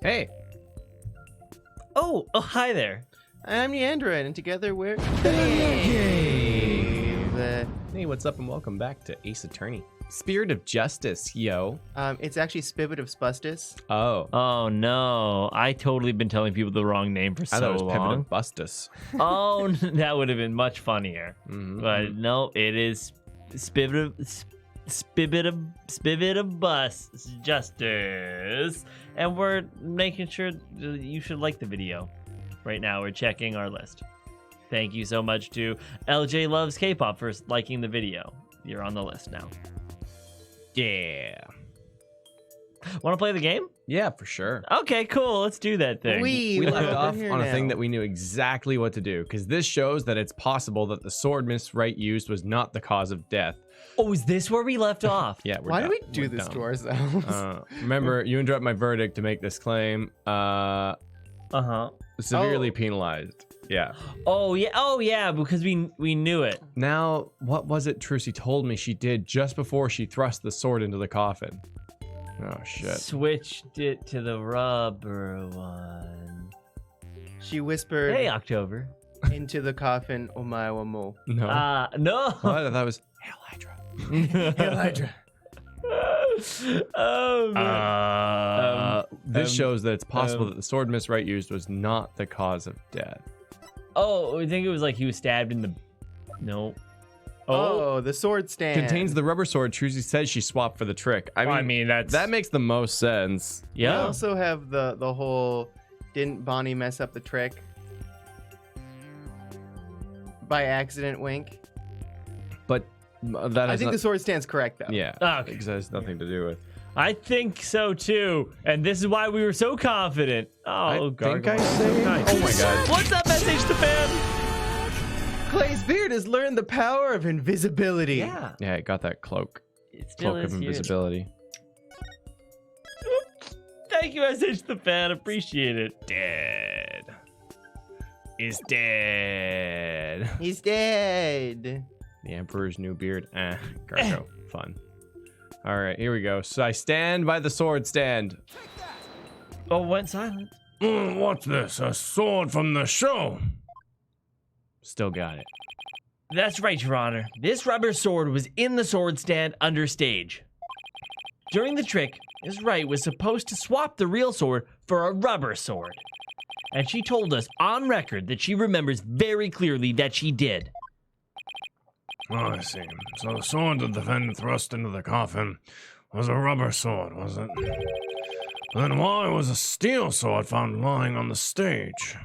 Hey. Oh, hi there. I'm Nyan, and together we're NyanCave. Hey, what's up, and welcome back to Ace Attorney. Spirit of Justice, yo. It's actually Spivet of Spustus. Oh. Oh no, I totally been telling people the wrong name for I so thought it was Pivot long. of Bustus. Oh, that would have been much funnier. But no, it is Spivet of Bus Justice, and we're making sure you should like the video. Right now, we're checking our list. Thank you so much to LJ Loves K-pop for liking the video. You're on the list now. Yeah. Want to play the game? Yeah, for sure. Okay, cool. Let's do that thing. We left we're off here on a thing now. that we knew exactly what to do, because this shows that it's possible that the sword Miss Wright used was not the cause of death. Oh, is this where we left off? Yeah, we're Why do done. we do We're this done. to ourselves? Remember, you interrupt my verdict to make this claim. Severely Oh. penalized. Yeah. Oh yeah, because we knew it. Now, what was it Trucy told me she did just before she thrust the sword into the coffin? Oh, shit. Switched it to the rubber one. She whispered Hey, October. into the coffin, "Omae wa mo." No. No. What? I thought it was Hail Hydra. Hail Hydra. Oh man. This shows that it's possible that the sword Miss Wright used was not the cause of death. Oh, I think it was like he was stabbed in the. No. Oh, the sword stand. Contains the rubber sword Trucy says she swapped for the trick. I mean, that's that makes the most sense. We yeah. also have the whole, didn't Bonnie mess up the trick by accident? Wink. But that I has think not- the sword stand's correct though. Yeah. Okay. Because that has nothing to do with. I think so too, and this is why we were so confident. Oh, think I Gargamel. say. Oh my god. What's up, SH the fan? Clay's beard has learned the power of invisibility. Yeah, Yeah, it got that cloak. it still Cloak is of here. invisibility. Thank you, SH the fan. Appreciate it. Dead. Is dead. He's dead. The Emperor's new beard. Gargo. Fun. All right, here we go. So I stand by the sword stand. Oh, went silent. What's this? A sword from the show? Still got it. That's right, Your Honor. This rubber sword was in the sword stand under stage. During the trick, Miss Wright was supposed to swap the real sword for a rubber sword. And she told us on record that she remembers very clearly that she did. Oh, I see. So the sword the defendant thrust into the coffin was a rubber sword, was it? Then why was a steel sword found lying on the stage?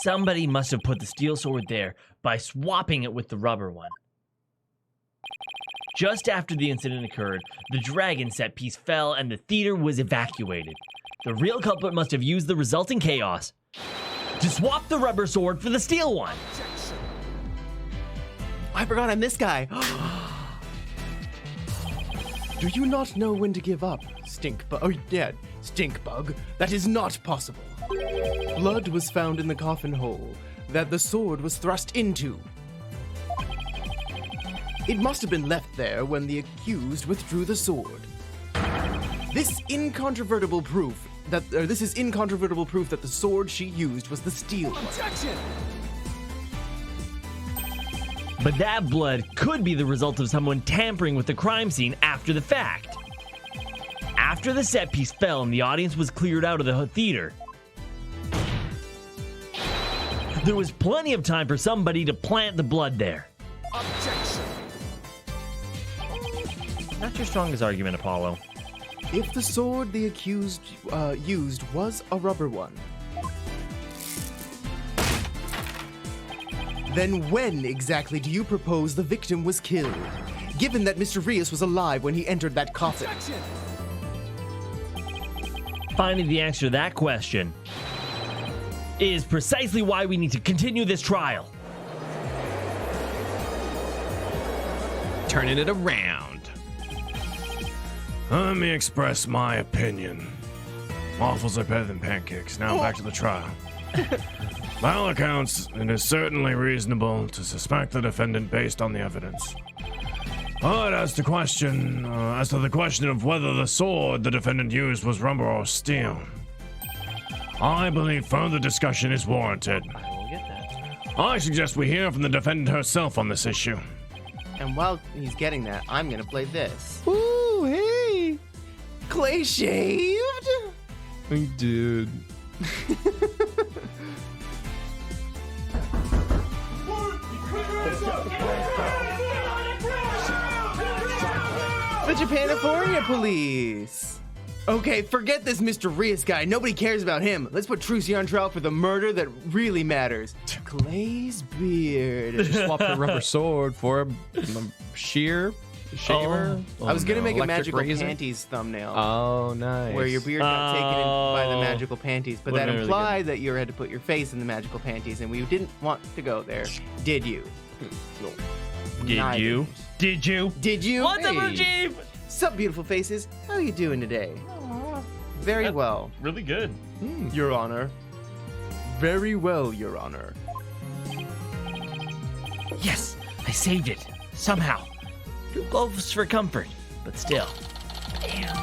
Somebody must have put the steel sword there by swapping it with the rubber one. Just after the incident occurred, the dragon set piece fell and the theater was evacuated. The real culprit must have used the resulting chaos to swap the rubber sword for the steel one. I forgot I'm this guy. Do you not know when to give up, stink bug? Oh, yeah, stink bug. That is not possible. Blood was found in the coffin hole that the sword was thrust into. It must have been left there when the accused withdrew the sword. This is incontrovertible proof that the sword she used was the steel one. But that blood could be the result of someone tampering with the crime scene after the fact. After the set piece fell and the audience was cleared out of the theater, there was plenty of time for somebody to plant the blood there. Objection. Not your strongest argument, Apollo. If the sword the accused used was a rubber one, then when exactly do you propose the victim was killed, given that Mr. Rios was alive when he entered that coffin? Objection. Finding the answer to that question is precisely why we need to continue this trial. Turning it around. Let me express my opinion. Waffles are better than pancakes. Now back to the trial. By all accounts, it is certainly reasonable to suspect the defendant based on the evidence. But as to the question of whether the sword the defendant used was rubber or steel, I believe further discussion is warranted. I will get that. I suggest we hear from the defendant herself on this issue. And while he's getting that, I'm gonna play this. Ooh, hey. Clay shaved? Dude. The Japanifornia police. Okay, forget this Mr. Rias guy. Nobody cares about him. Let's put Trucy on trial for the murder that really matters. Clay's beard. Just swap the rubber sword for a shaver. I was gonna make a Electric magical razor? panties thumbnail. Oh, nice. Where your beard got taken in by the magical panties, but Would've that been really implied that you had to put your face in the magical panties, and we didn't want to go there. Did you? No. Did I you? didn't. Did you? Did you? What's up, Hey. Rajiv? Sup, beautiful faces? How are you doing today? Very well, Really good. Your Honor. Very well, Your Honor. Yes, I saved it. Somehow. Too close for comfort, but still. Damn.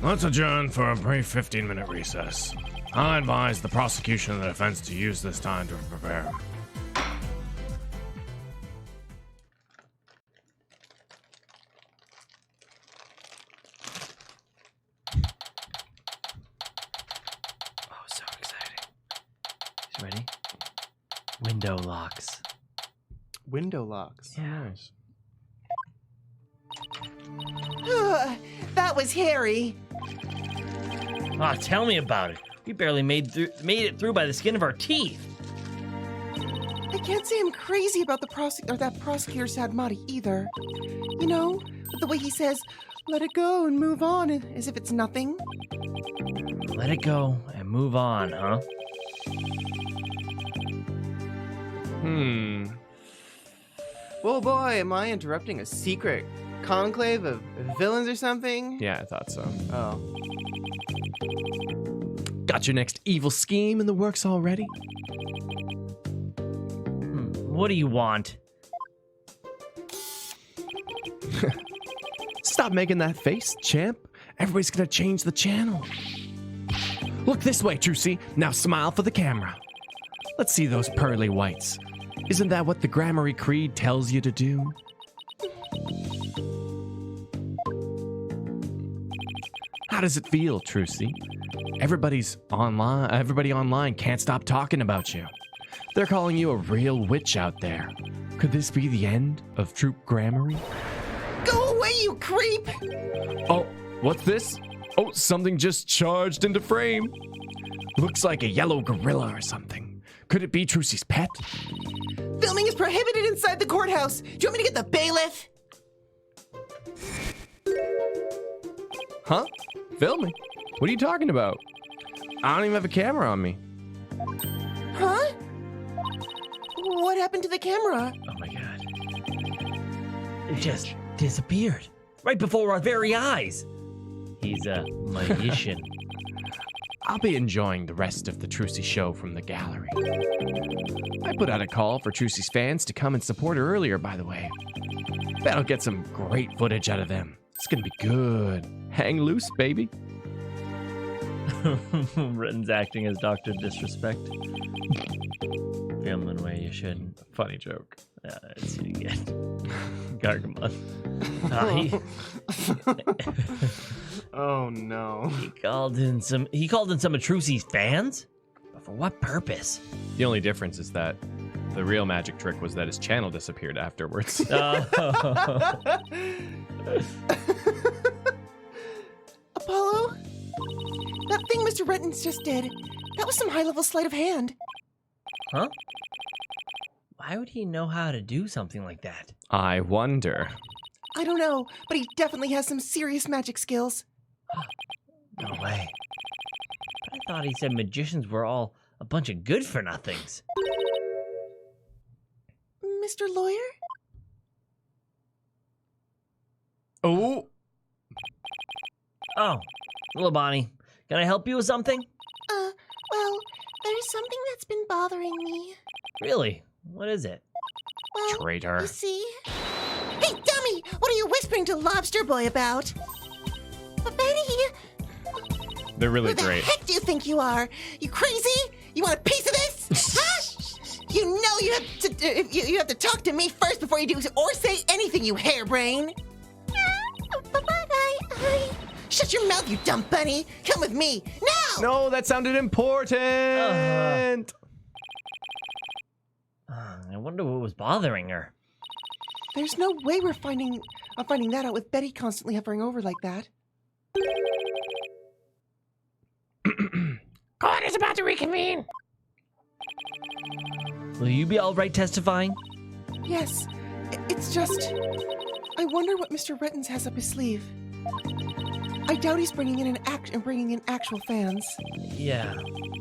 Let's adjourn for a brief 15-minute recess. I advise the prosecution and the defense to use this time to prepare. Oh, so exciting. He's ready? Window locks. Window locks. Nice. That was Harry. Ah, tell me about it. We barely made it through by the skin of our teeth. I can't say I'm crazy about that prosecutor Sadmati either. You know, the way he says, let it go and move on as if it's nothing. Let it go and move on, huh? Well, boy, am I interrupting a secret conclave of villains or something? Yeah, I thought so. Oh. Got your next evil scheme in the works already? What do you want? Stop making that face, champ. Everybody's gonna change the channel. Look this way, Trucy. Now smile for the camera. Let's see those pearly whites. Isn't that what the Grammary Creed tells you to do? How does it feel, Trucy? Everybody online can't stop talking about you. They're calling you a real witch out there. Could this be the end of Troop Grammary? Go away, you creep! Oh, what's this? Oh, something just charged into frame. Looks like a yellow gorilla or something. Could it be Trucy's pet? Filming is prohibited inside the courthouse. Do you want me to get the bailiff? Huh? Filming? What are you talking about? I don't even have a camera on me. Huh? What happened to the camera? Oh my god. It just disappeared. Right before our very eyes. He's a magician. I'll be enjoying the rest of the Trucy show from the gallery. I put out a call for Trucy's fans to come and support her earlier, by the way. Bet I'll get some great footage out of them. It's gonna be good. Hang loose, baby. Retton's acting as Dr. Disrespect. Filming way you shouldn't. Funny joke. Yeah, it's you again. Gargamon. Oh, no. He called in some of Trucy's fans? But for what purpose? The only difference is that the real magic trick was that his channel disappeared afterwards. Apollo? That thing Mr. Retton's just did. That was some high-level sleight of hand. Huh? Why would he know how to do something like that? I wonder. I don't know, but he definitely has some serious magic skills. No way. But I thought he said magicians were all a bunch of good-for-nothings. Mr. Lawyer? Oh, Oh, little Bonnie, can I help you with something? Well, there's something that's been bothering me. Really? What is it? Well, traitor. you see? Hey, Hey, dummy! What are you whispering to Lobster Boy about? But Betty, They're really who the great. heck do you think you are? You crazy? You want a piece of this? Huh? You know you have to talk to me first before you do or say anything, you harebrain. But shut your mouth, you dumb bunny. Come with me now. No, that sounded important. I wonder what was bothering her. There's no way I'm finding that out with Betty constantly hovering over like that. Court is about to reconvene. Will you be all right testifying? Yes, it's just, I wonder what Mr. Retton has up his sleeve. I doubt he's bringing in actual fans. Yeah,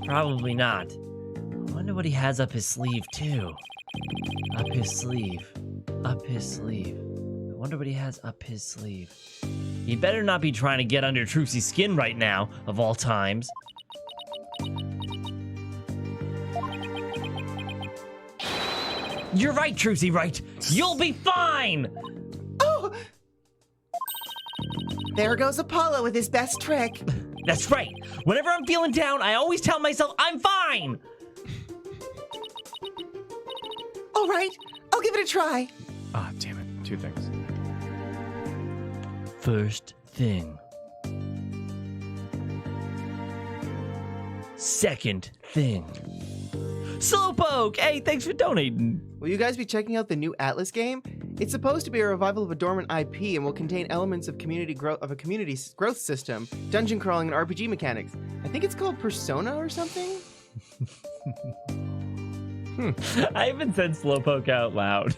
probably not. I wonder what he has up his sleeve, too. Up his sleeve. Up his sleeve. I wonder what he has up his sleeve. He better not be trying to get under Trucy's skin right now, of all times. You're right, Trucy, right? You'll be fine! Oh! There goes Apollo with his best trick. That's right. Whenever I'm feeling down, I always tell myself I'm fine! All right, I'll give it a try. Ah, damn it. Two things. First thing. Second thing. Slowpoke! Hey, thanks for donating. Will you guys be checking out the new Atlas game? It's supposed to be a revival of a dormant IP and will contain elements of a community growth system, dungeon crawling, and RPG mechanics. I think it's called Persona or something. I haven't said Slowpoke out loud.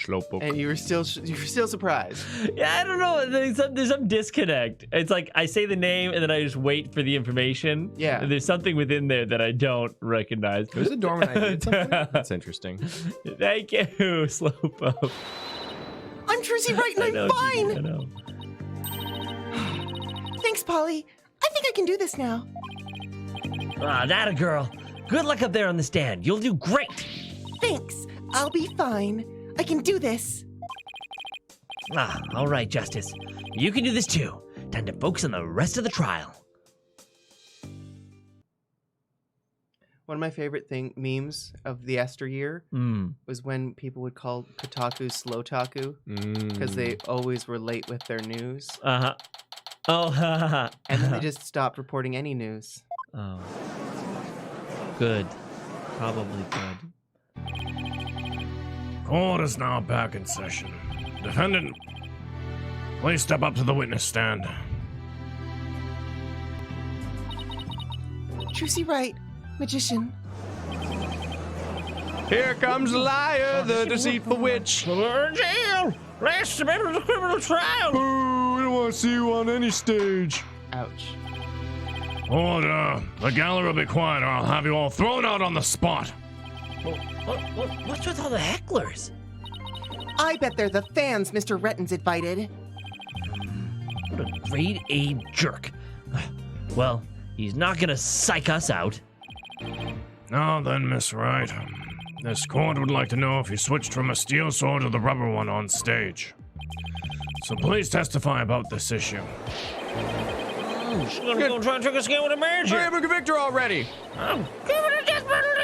Slowpoke. And you were still surprised. Yeah, I don't know. There's some disconnect. It's like I say the name and then I just wait for the information. Yeah. And there's something within there that I don't recognize. There's a dormant idea at something? That's interesting. Thank you, Slowpoke. I'm Trucy Wright and I'm fine. I know. Thanks, Polly. I think I can do this now. Ah, that a girl. Good luck up there on the stand. You'll do great. Thanks. I'll be fine. I can do this. Ah, all right, Justice. You can do this too. Time to focus on the rest of the trial. One of my favorite memes of the Esther year was when people would call Kotaku Slow Taku because they always were late with their news. Uh-huh. Oh, haha. And then they just stopped reporting any news. Oh. Good. Probably good. Court is now back in session. Defendant, please step up to the witness stand. Trucy Wright, magician. Here comes Liar, the deceitful witch. We're in jail! Last member of the criminal trial! Boo, we don't want to see you on any stage. Ouch. Order. The gallery will be quiet or I'll have you all thrown out on the spot. What's with all the hecklers? I bet they're the fans Mr. Retton's invited. What a grade A jerk. Well, he's not gonna psych us out. Now then, Miss Wright. This court would like to know if you switched from a steel sword to the rubber one on stage. So please testify about this issue. She's gonna go try and trick us again with a manager. Hurry up and convict her already. I'm giving a death penalty.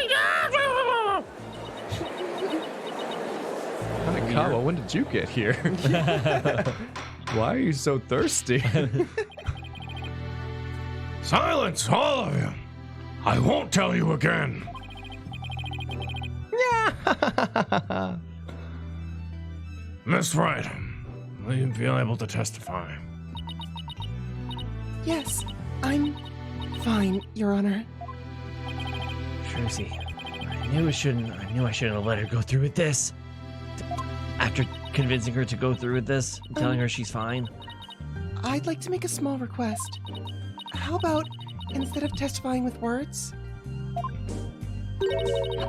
Hanakawa, when did you get here? Why are you so thirsty? Silence, all of you. I won't tell you again. Miss Wright, will you feel able to testify? Yes, I'm fine, Your Honor. Trucy, I knew I shouldn't have let her go through with this. After convincing her to go through with this, telling her she's fine. I'd like to make a small request. How about, instead of testifying with words,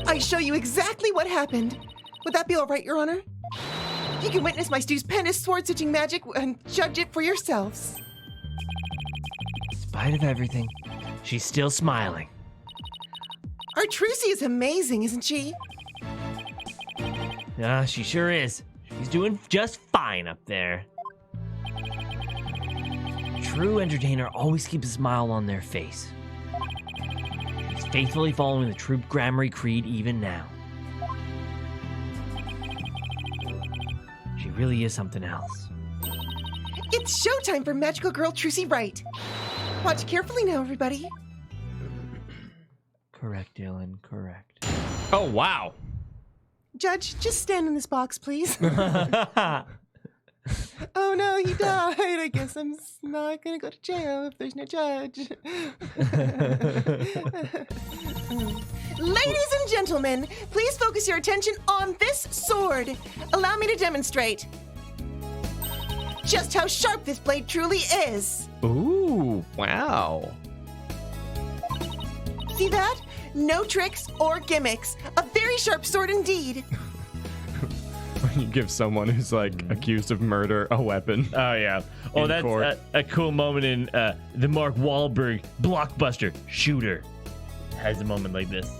I show you exactly what happened? Would that be all right, Your Honor? You can witness my stupendous sword-stitching magic and judge it for yourselves. In spite of everything, she's still smiling. Our Trucy is amazing, isn't she? Yeah, she sure is. She's doing just fine up there. True entertainer always keeps a smile on their face. He's faithfully following the troop grammary creed even now. She really is something else. It's showtime for magical girl Trucy Wright. Watch carefully now, everybody. Correct, Dylan, correct. Oh, wow. Judge, just stand in this box, please. Oh no, he died. I guess I'm not gonna go to jail if there's no judge. Ladies and gentlemen, please focus your attention on this sword. Allow me to demonstrate just how sharp this blade truly is. Ooh, wow. See that? No tricks or gimmicks. A very sharp sword indeed. When you give someone who's like accused of murder a weapon. Oh, yeah. Oh, In that's court. a cool moment in the Mark Wahlberg blockbuster Shooter. Has a moment like this.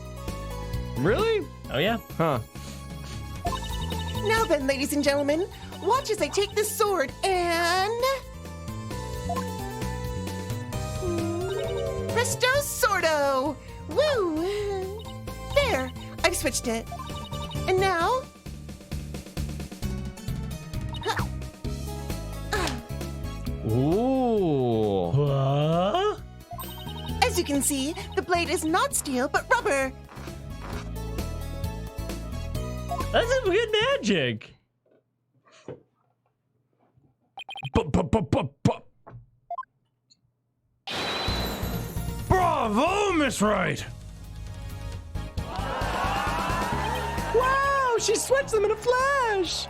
Really? Oh, yeah. Huh. Now then, ladies and gentlemen, watch as I take this sword and... Presto Sordo! Woo! There, I've switched it. And now... Ooh. What? As you can see, the blade is not steel, but rubber. That's some good magic. Bravo, Miss Wright! Wow, she switched them in a flash.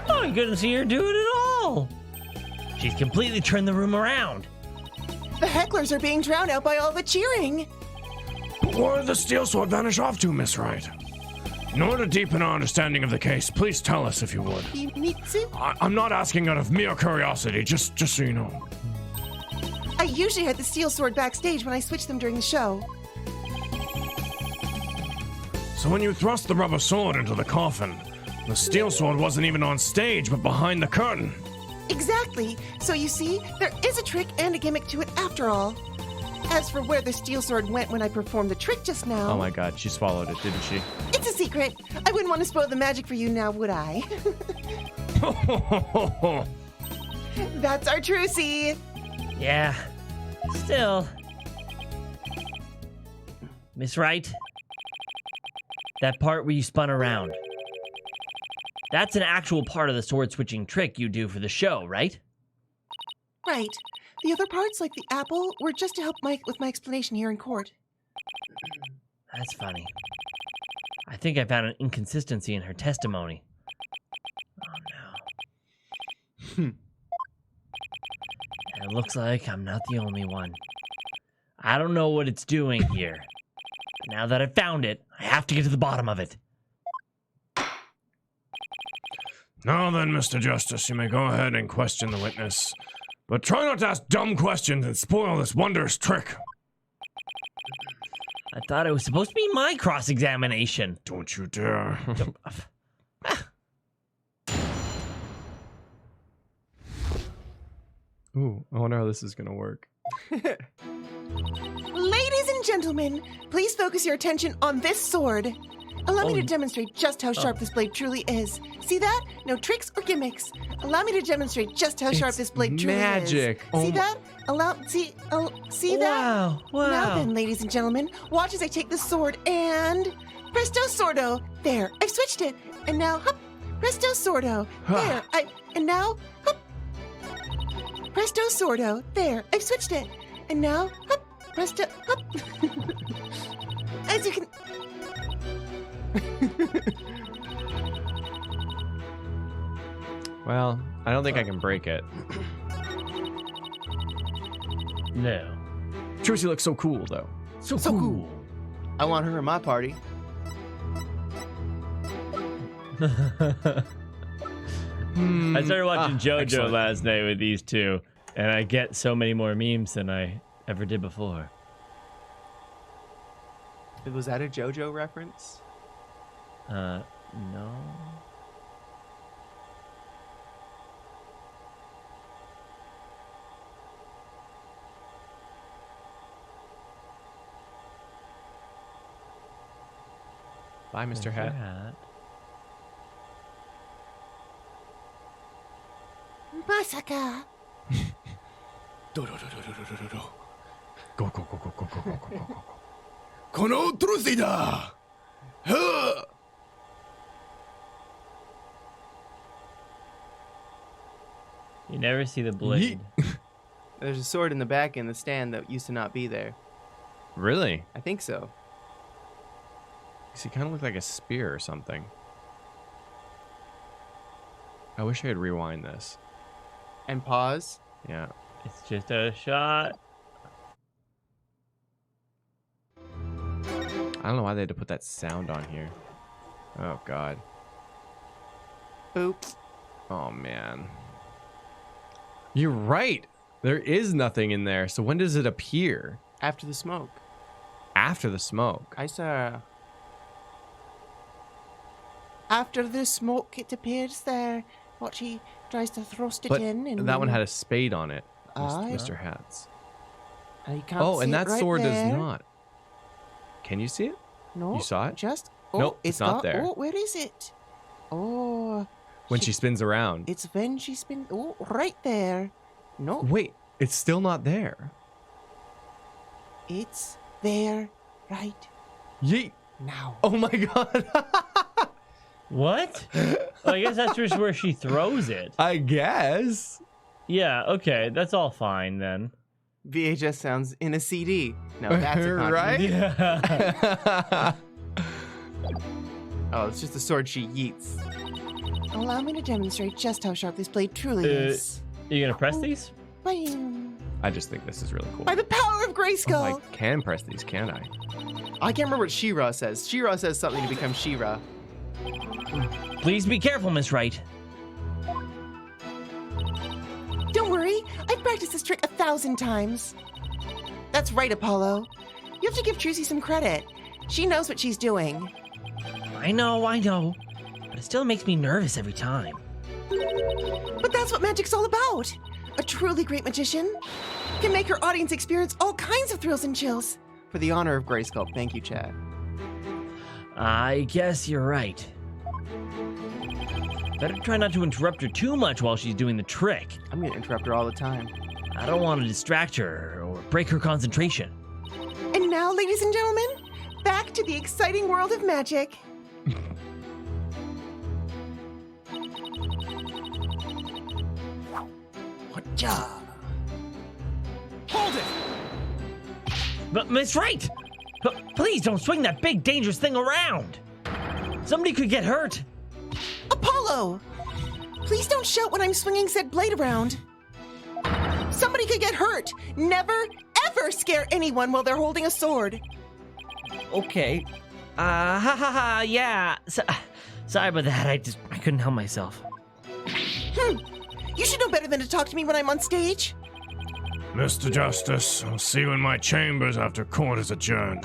Oh, I couldn't see her do it at all. She's completely turned the room around. The hecklers are being drowned out by all the cheering. But where did the steel sword vanish off to, Miss Wright? In order to deepen our understanding of the case, please tell us if you would. Mitsu? I'm not asking out of mere curiosity, just so you know. I usually had the steel sword backstage when I switched them during the show. So when you thrust the rubber sword into the coffin, the steel sword wasn't even on stage, but behind the curtain. Exactly. So you see, there is a trick and a gimmick to it after all. As for where the steel sword went when I performed the trick just now... Oh my god, she swallowed it, didn't she? It's a secret. I wouldn't want to spoil the magic for you now, would I? That's our Trucy. Yeah. Still. Miss Wright? That part where you spun around. That's an actual part of the sword switching trick you do for the show, right? Right. The other parts, like the apple, were just to help Mike with my explanation here in court. That's funny. I think I found an inconsistency in her testimony. Oh no. And it looks like I'm not the only one. I don't know what it's doing here. But now that I've found it, I have to get to the bottom of it. Now then, Mr. Justice, you may go ahead and question the witness. But try not to ask dumb questions and spoil this wondrous trick. I thought it was supposed to be my cross-examination. Don't you dare. Ooh, I wonder how this is gonna work. Ladies and gentlemen, please focus your attention on this sword. Allow me to demonstrate just how sharp this blade truly is. See that? No tricks or gimmicks. Allow me to demonstrate just how sharp this blade truly magic. is. Oh See my- that? See that? Wow. Now then, ladies and gentlemen, watch as I take this sword and... Presto Sordo. There, I've switched it. And now, hup. Presto Sordo. There, and now, hup. Presto Sordo. There, I've switched it. And now, hup. Presto, hup. As you can... Well, I don't think I can break it. No. Trucy looks so cool, though. So cool. I want her in my party. I started watching JoJo excellent. last night with these two, and I get so many more memes than I ever did before. Was that a JoJo reference? No. Bye, Mr. Hat. Masaka. Do. Go, go, go, go, go, go, go, go, go, go. このトロシだ。はあ。 You never see the blade. There's a sword in the back in the stand that used to not be there. Really? I think so. He kind of looked like a spear or something. I wish I could rewind this. And pause. Yeah. It's just a shot. I don't know why they had to put that sound on here. Oh, God. Oops. Oh, man. You're right. There is nothing in there. So when does it appear? After the smoke. After the smoke. I saw. After the smoke, it appears there. What she tries to thrust it But in. And that one had a spade on it. Aye. Mr. Hats. And you can't Oh, see and it that right sword there. does not. Can you see it? No. You saw it? Just. Oh, Nope, it's not got, there. Oh, where is it? Oh. When she spins around. It's when she spins. Oh, right there. No. Wait, it's still not there. It's there right Yeet. now. Oh my God. What? Oh, I guess that's just where she throws it. I guess. Yeah, okay. That's all fine then. VHS sounds in a CD. Now that's a compliment. Right? Yeah. Oh, it's just the sword she yeets. Allow me to demonstrate just how sharp this blade truly is. You gonna press these? Bam. I just think this is really cool. By the power of Oh, Grayskull. I can press these, can't I? I can't remember what She-Ra says. She-Ra says something to become She-Ra. Please be careful, Miss Wright. Don't worry, I've practiced this trick 1,000 times. That's right, Apollo. You have to give Trucy some credit. She knows what she's doing. I know. But it still makes me nervous every time. But that's what magic's all about. A truly great magician can make her audience experience all kinds of thrills and chills. For the honor of Grayskull. Thank you, Chad. I guess you're right. Better try not to interrupt her too much while she's doing the trick. I'm going to interrupt her all the time. I don't want to distract her or break her concentration. And now, ladies and gentlemen, back to the exciting world of magic. Hold it! But Miss Wright, please don't swing that big dangerous thing around. Somebody could get hurt. Apollo! Please don't shout when I'm swinging said blade around. Somebody could get hurt. Never, ever scare anyone while they're holding a sword. Okay. Yeah. Sorry about that. I couldn't help myself. You should know better than to talk to me when I'm on stage. Mr. Justice, I'll see you in my chambers after court is adjourned.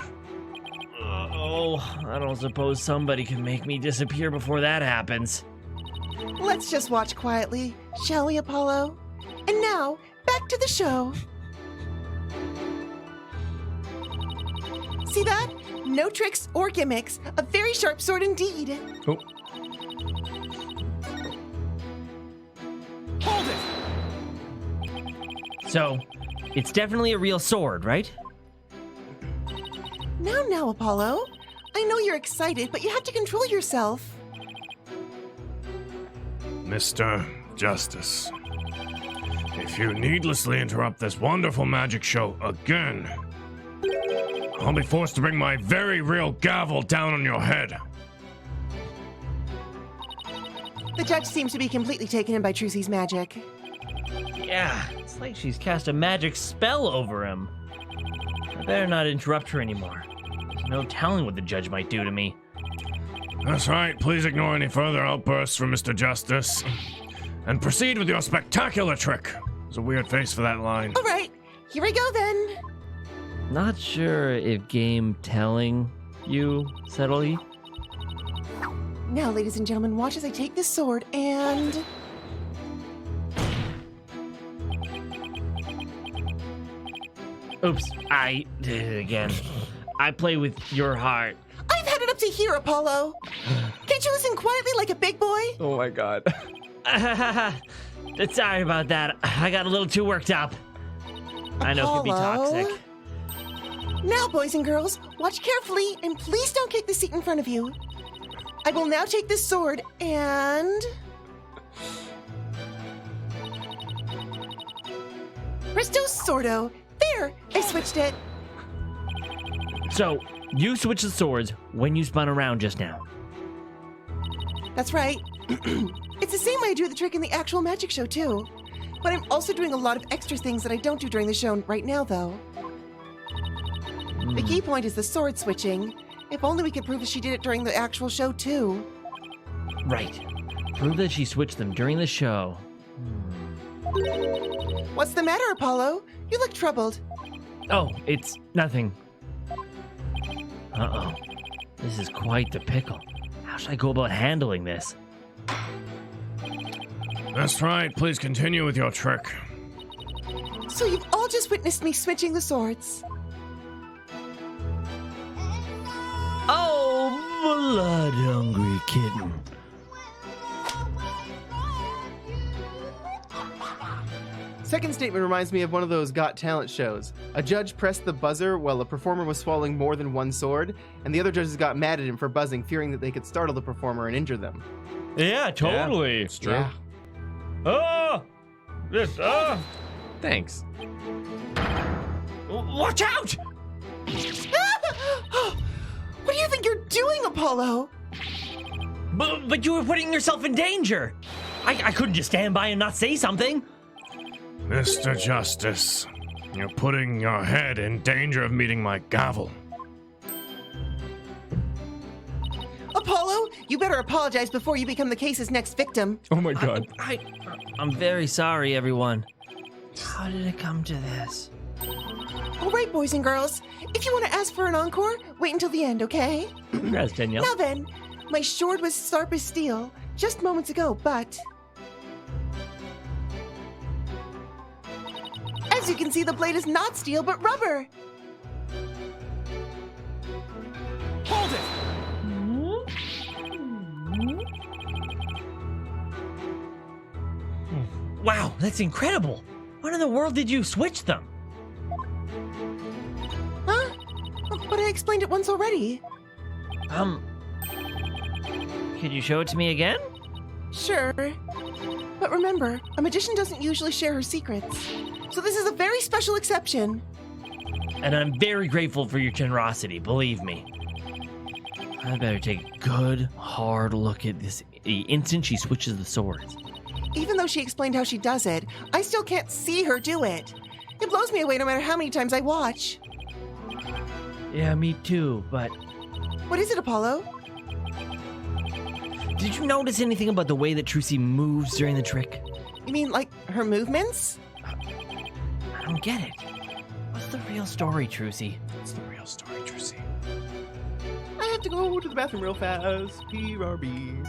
I don't suppose somebody can make me disappear before that happens. Let's just watch quietly, shall we, Apollo? And now, back to the show. See that? No tricks or gimmicks. A very sharp sword indeed. Oh. Hold it! So, it's definitely a real sword, right? Now, Apollo. I know you're excited, but you have to control yourself. Mr. Justice, if you needlessly interrupt this wonderful magic show again, I'll be forced to bring my very real gavel down on your head. The judge seems to be completely taken in by Trucy's magic. Yeah, it's like she's cast a magic spell over him. I better not interrupt her anymore. There's no telling what the judge might do to me. That's right, please ignore any further outbursts from Mr. Justice. And proceed with your spectacular trick. There's a weird face for that line. All right, here we go then. Not sure if game telling you, subtly. Now, ladies and gentlemen, watch as I take this sword and... Oops, I did it again. I play with your heart. I've had it up to hear, Apollo. Can't you listen quietly like a big boy? Oh my god. Sorry about that. I got a little too worked up. I know it can be Apollo? toxic. Now, boys and girls, watch carefully and please don't kick the seat in front of you. I will now take this sword and... Presto sordo. There, I switched it. So, you switched the swords when you spun around just now. That's right. It's the same way I do the trick in the actual magic show, too. But I'm also doing a lot of extra things that I don't do during the show right now, though. The key point is the sword switching. If only we could prove that she did it during the actual show, too. Right. Prove that she switched them during the show. What's the matter, Apollo? You look troubled. Oh, it's nothing. Uh-oh. This is quite the pickle. How should I go about handling this? That's right. Please continue with your trick. So you've all just witnessed me switching the swords. Oh, blood-hungry kitten. Second statement reminds me of one of those Got Talent shows. A judge pressed the buzzer while a performer was swallowing more than one sword, and the other judges got mad at him for buzzing, fearing that they could startle the performer and injure them. Yeah, totally. It's true. Yeah. Oh! This, Thanks. Watch out! What do you think you're doing, Apollo? But you were putting yourself in danger. I couldn't just stand by and not say something. Mr. Justice, you're putting your head in danger of meeting my gavel. Apollo, you better apologize before you become the case's next victim. Oh my god. I'm very sorry, everyone. How did it come to this? All right, boys and girls. If you want to ask for an encore, wait until the end, okay? Congrats, Danielle. Now then, my sword was sharp as steel just moments ago, but... As you can see, the blade is not steel, but rubber. Hold it! Wow, that's incredible. When in the world did you switch them? Huh? But I explained it once already. Could you show it to me again? Sure. But remember, a magician doesn't usually share her secrets. So this is a very special exception. And I'm very grateful for your generosity, believe me. I better take a good, hard look at this the instant she switches the swords. Even though she explained how she does it, I still can't see her do it. It blows me away no matter how many times I watch. Yeah, me too, but What is it, Apollo? did you notice anything about the way that Trucy moves during the trick? You mean like her movements? I don't get it. What's the real story, Trucy? It's the real story, Trucy. I have to go to the bathroom real fast. PRB.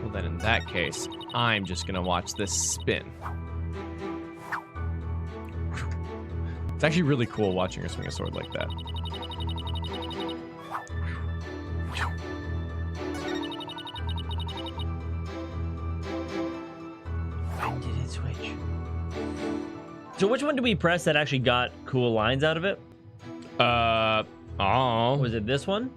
Well, then in that case, I'm just gonna watch this spin. It's actually really cool watching her swing a sword like that. Did it switch? So which one did we press that actually got cool lines out of it? Oh. Was it this one?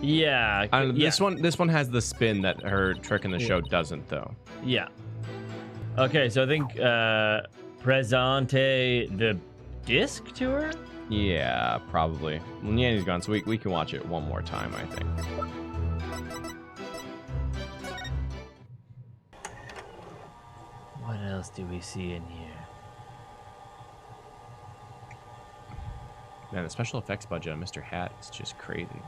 Yeah. I don't know, yeah. this one has the spin that her trick in the show doesn't, though. Yeah. Okay, so I think Presente the disc to her? Yeah, probably. Well, Nyan's gone, so we can watch it one more time, I think. What else do we see in here? Man, the special effects budget on Mr. Hat is just crazy.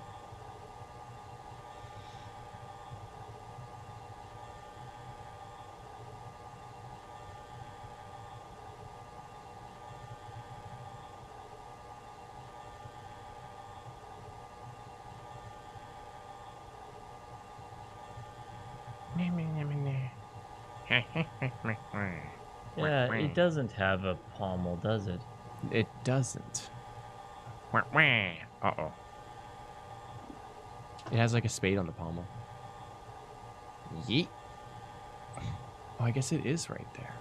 Yeah, it doesn't have a pommel, does it? It doesn't. Uh-oh. It has like a spade on the pommel. Yeet. Oh, I guess it is right there.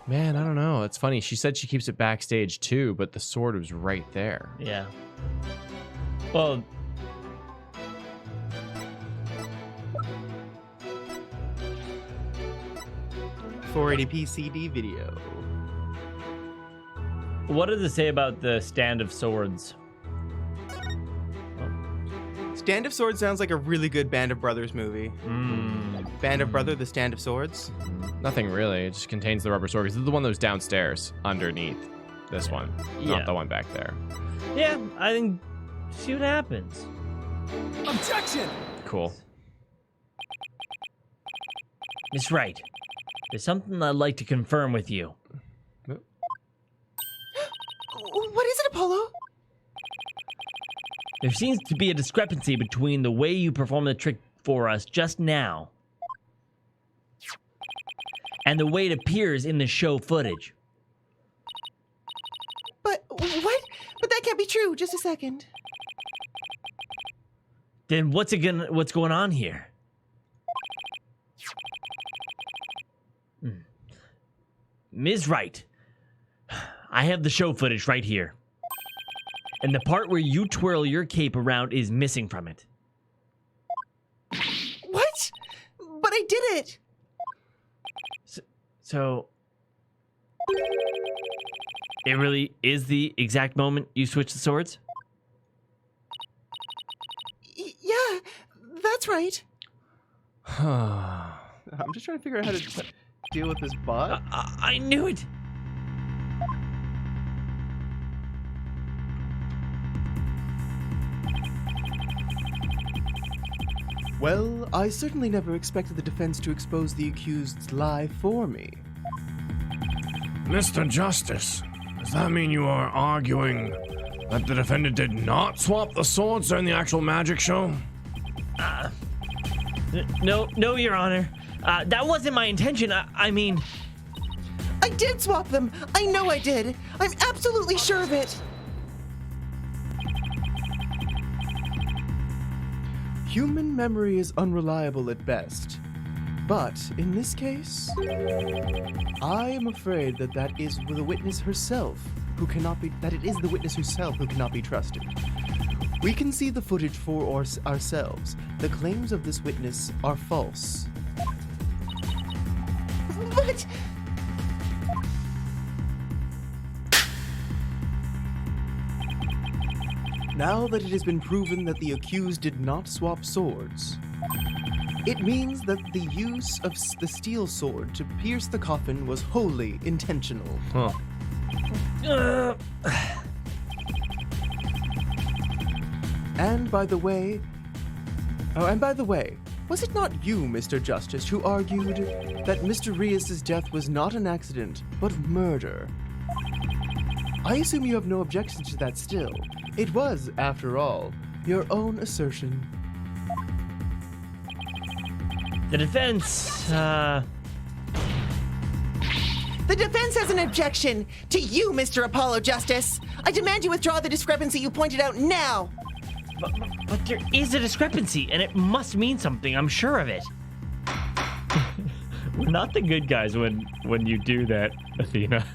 Man, I don't know. It's funny. She said she keeps it backstage too, but the sword was right there. Yeah. Well, 480p CD video. what does it say about the stand of swords? Stand of Swords sounds like a really good Band of Brothers movie. Band of Brother, The Stand of Swords. Nothing really. It just contains the rubber sword. Because it's the one that was downstairs underneath this one, Yeah. not the one back there. Yeah, I think. See what happens. Cool. Miss Wright, there's something I'd like to confirm with you. What is it, Apollo? There seems to be a discrepancy between the way you performed the trick for us just now and the way it appears in the show footage. But what? But that can't be true. Just a second. Then what's going on here? Ms. Wright, I have the show footage right here. And the part where you twirl your cape around is missing from it. What? But I did it. So it really is the exact moment you switched the swords? Yeah, that's right. I'm just trying to figure out how to deal with this bot. I knew it. Well, I certainly never expected the defense to expose the accused's lie for me. Mr. Justice, does that mean you are arguing that the defendant did not swap the swords during the actual magic show? No, Your Honor. That wasn't my intention. I mean, I did swap them. I know I did. I'm absolutely sure of it. Human memory is unreliable at best. But in this case, I am afraid that it is the witness herself who cannot be trusted. We can see the footage for ourselves. The claims of this witness are false. But Now that it has been proven that the accused did not swap swords, it means that the use of the steel sword to pierce the coffin was wholly intentional. Huh. And by the way, was it not you, Mr. Justice, who argued that Mr. Rias's death was not an accident, but murder? I assume you have no objection to that still. It was, after all, your own assertion. the defense, the defense has an objection to you, Mr. Apollo Justice. I demand you withdraw the discrepancy you pointed out now. But there is a discrepancy, and it must mean something. I'm sure of it. We're not the good guys when you do that, Athena.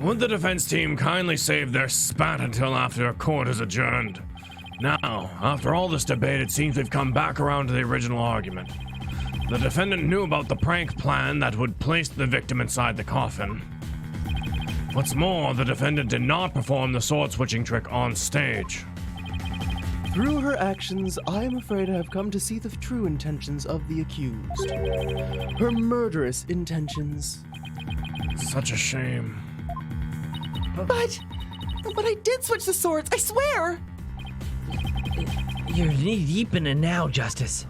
Would the defense team kindly save their spat until after court is adjourned? Now, after all this debate, it seems we've come back around to the original argument. The defendant knew about the prank plan that would place the victim inside the coffin. What's more, the defendant did not perform the sword-switching trick on stage. Through her actions, I am afraid I have come to see the true intentions of the accused. Her murderous intentions. Such a shame. But I did switch the swords, I swear. You're knee deep in it now, Justice.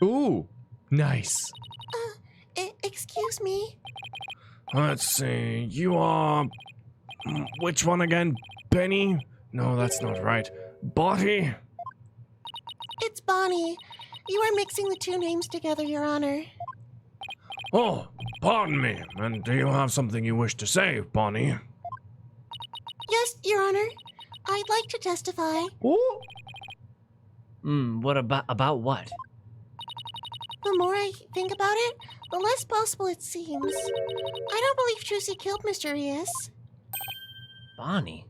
Ooh, nice. Excuse me? Let's see, you are Which one again? Benny? No, that's not right. Botty? It's Bonnie. You are mixing the two names together, Your Honor. Oh, pardon me. And do you have something you wish to say, Bonnie? Yes, Your Honor. I'd like to testify. What about what? The more I think about it, the less possible it seems. I don't believe Trucy killed Mr. Rias. Bonnie?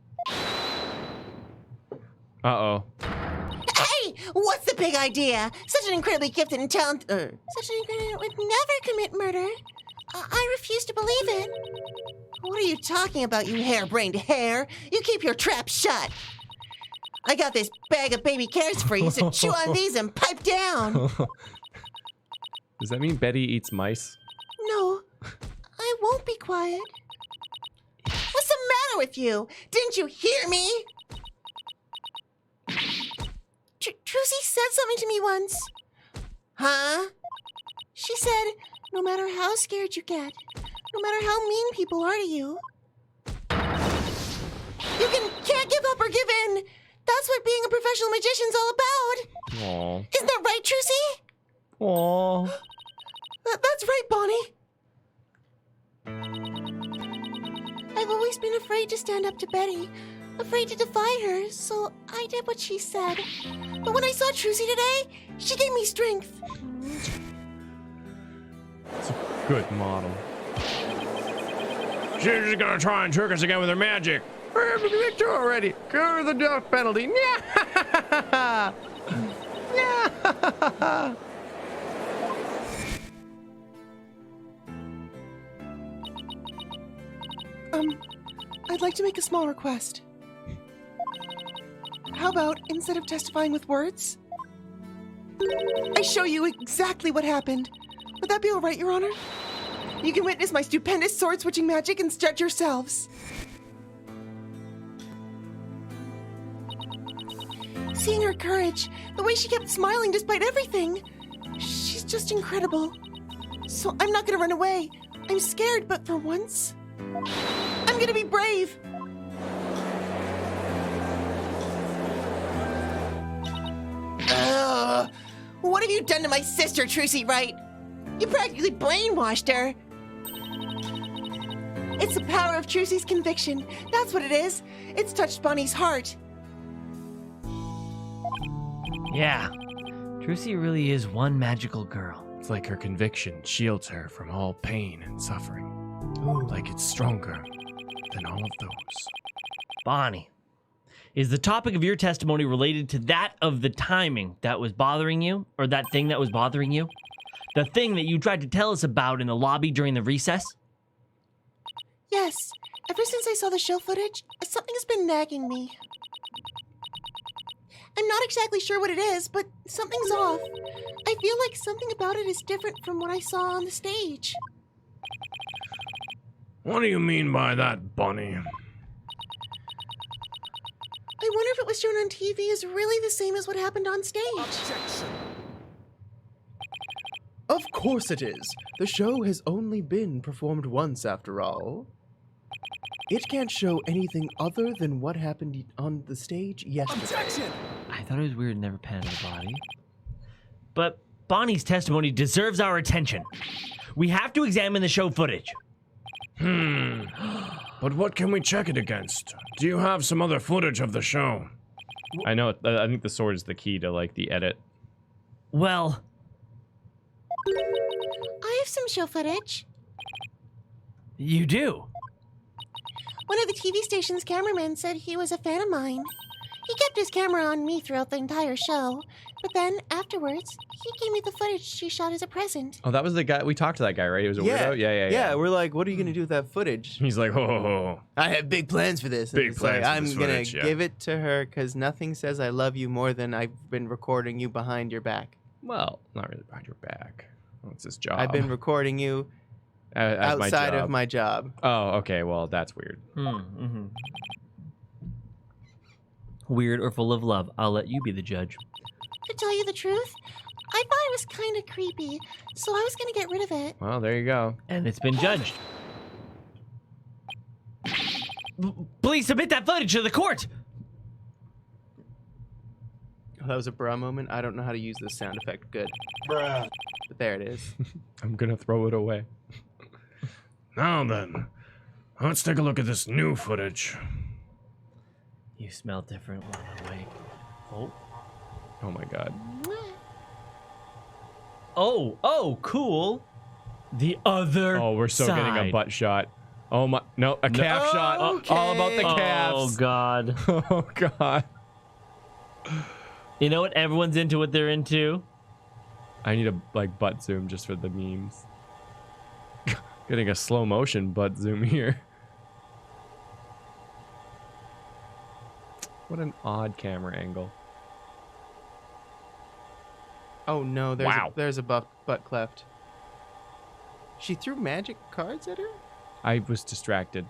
Uh-oh. Hey, what's the big idea? Such an incredibly gifted and talented... Such an incredible... would never commit murder. I refuse to believe it. What are you talking about, you harebrained hare? You keep your trap shut. I got this bag of baby carrots for you, so chew on these and pipe down. Does that mean Betty eats mice? No, I won't be quiet. What's the matter with you? Didn't you hear me? Trucy said something to me once. Huh? She said, no matter how scared you get, no matter how mean people are to you, you can't give up or give in. That's what being a professional magician's all about. Aw. Isn't that right, Trucy? Aw. That's right, Bonnie. I've always been afraid to stand up to Betty, afraid to defy her, so I did what she said. But when I saw Trucy today, she gave me strength. It's a good model. She's just gonna try and trick us again with her magic. Victor already. Cover the death penalty. Yeah. I'd like to make a small request. How about, instead of testifying with words, I show you exactly what happened? Would that be all right, Your Honor? You can witness my stupendous sword-switching magic and judge yourselves. Seeing her courage, the way she kept smiling despite everything, she's just incredible. So I'm not gonna run away. I'm scared, but for once, I'm gonna be brave. What have you done to my sister, Trucy Wright? You practically brainwashed her. It's the power of Trucy's conviction. That's what it is. It's touched Bonnie's heart. Yeah, Trucy really is one magical girl. It's like her conviction shields her from all pain and suffering. Like it's stronger than all of those. Bonnie, is the topic of your testimony related to that of the timing that was bothering you? Or that thing that was bothering you? The thing that you tried to tell us about in the lobby during the recess? Yes. Ever since I saw the show footage, something has been nagging me. I'm not exactly sure what it is, but something's off. I feel like something about it is different from what I saw on the stage. What do you mean by that, Bonnie? I wonder if what was shown on TV is really the same as what happened on stage. Objection. Of course it is. The show has only been performed once, after all. It can't show anything other than what happened on the stage yesterday. Objection! I thought it was weird it never panned to the body. But Bonnie's testimony deserves our attention. We have to examine the show footage. But what can we check it against? Do you have some other footage of the show? I know. I think the sword is the key to like the edit. Well, I have some show footage. you do. One of the TV station's cameramen said he was a fan of mine. He kept his camera on me throughout the entire show, but then afterwards, he gave me the footage she shot as a present. Oh, that was the guy. We talked to that guy, right? He was a weirdo? Yeah. We're like, what are you going to do with that footage? He's like, oh. I have big plans for this. And Big it's plans like, for I'm this gonna footage, yeah. give it to her because nothing says I love you more than I've been recording you behind your back. Well, not really behind your back. That's his job. I've been recording you as my outside job. of my job. Oh, okay. Well, that's weird. Weird or full of love, I'll let you be the judge. To tell you the truth, I thought it was kind of creepy, so I was gonna get rid of it. Well, there you go. And it's been judged. Please submit that footage to the court. Oh, that was a bra moment. I don't know how to use this sound effect good. Bruh. But there it is. I'm gonna throw it away. Now then, let's take a look at this new footage. You smell different. Wait. Oh. Oh my god. Oh, cool. The other Oh, we're still getting a side. butt shot. Oh my, no, a calf shot. All about the Oh, calves. God. Oh god. You know what? Everyone's into what they're into. I need a like butt zoom just for the memes. Getting a slow motion butt zoom here. What an odd camera angle. Oh no, there's Wow. there's a butt cleft. She threw magic cards at her? I was distracted.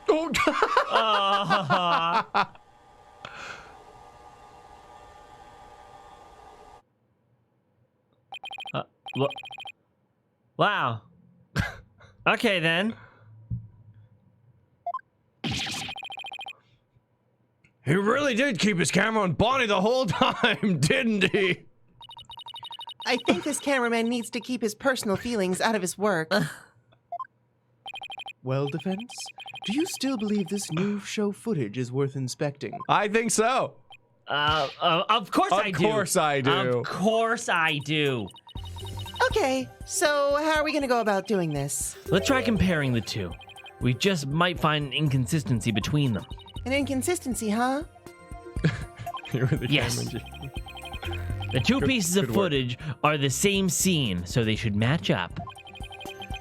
Oh god. Wow. Okay, then. He really did keep his camera on Bonnie the whole time, didn't he? I think this cameraman needs to keep his personal feelings out of his work. Well, defense, do you still believe this new show footage is worth inspecting? I think so. Of course I do. Of course I do. Of course I do. Okay, so how are we gonna go about doing this? Let's try comparing the two. We just might find an inconsistency between them. An inconsistency, huh? You're the Yes. camera G. The two pieces of good work. footage are the same scene, so they should match up.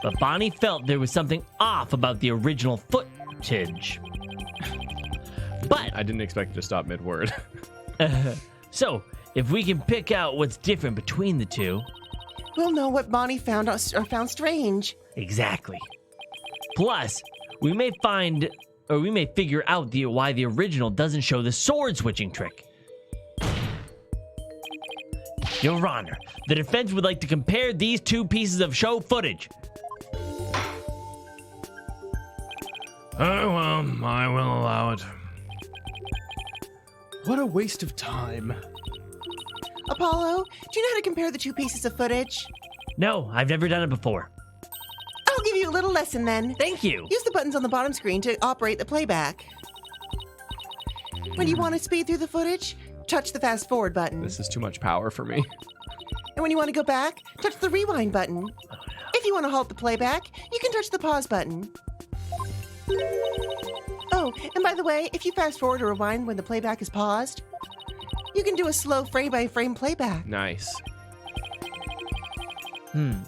But Bonnie felt there was something off about the original footage. But, I didn't expect it to stop mid-word. so, if we can pick out what's different between the two, We'll know what Bonnie found strange. exactly. Plus, we may figure out why the original doesn't show the sword switching trick. Your Honor, the defense would like to compare these two pieces of show footage. Oh, well, I will allow it. What a waste of time. Apollo, do you know how to compare the two pieces of footage? No, I've never done it before. I'll give you a little lesson then. Thank you. Use the buttons on the bottom screen to operate the playback. When you want to speed through the footage, touch the fast forward button. This is too much power for me. And when you want to go back, touch the rewind button. If you want to halt the playback, you can touch the pause button. Oh, and by the way, if you fast forward or rewind when the playback is paused, you can do a slow frame-by-frame playback. Nice.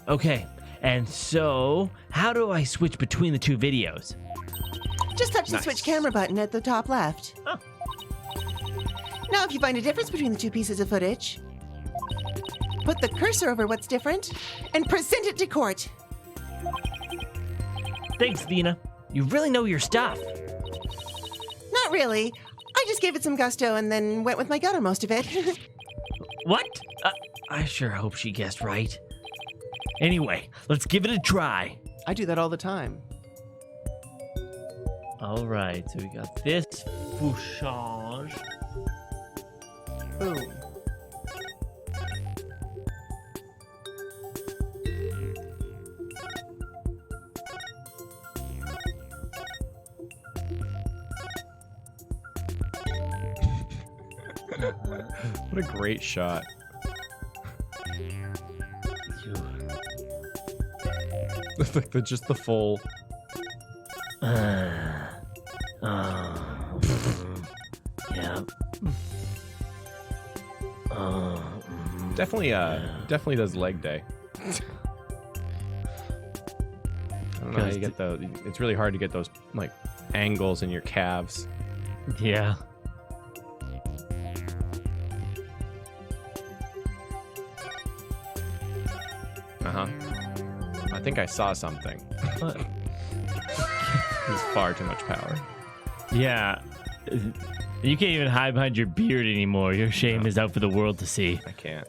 Okay. And so, how do I switch between the two videos? Just touch the Nice. switch camera button at the top left. Oh. Now, if you find a difference between the two pieces of footage, put the cursor over what's different and present it to court. Thanks, Dina. You really know your stuff. Not really. I just gave it some gusto and then went with my gut on most of it. What? I sure hope she guessed right. Anyway, let's give it a try. I do that all the time. All right, so we got this footage. Boom. What a great shot. Just the full. Yeah. Definitely does leg day. I don't know how you get the. It's really hard to get those like angles in your calves. Yeah. I think I saw something. It's far too much power. Yeah. You can't even hide behind your beard anymore. Your shame is out for the world to see. I can't.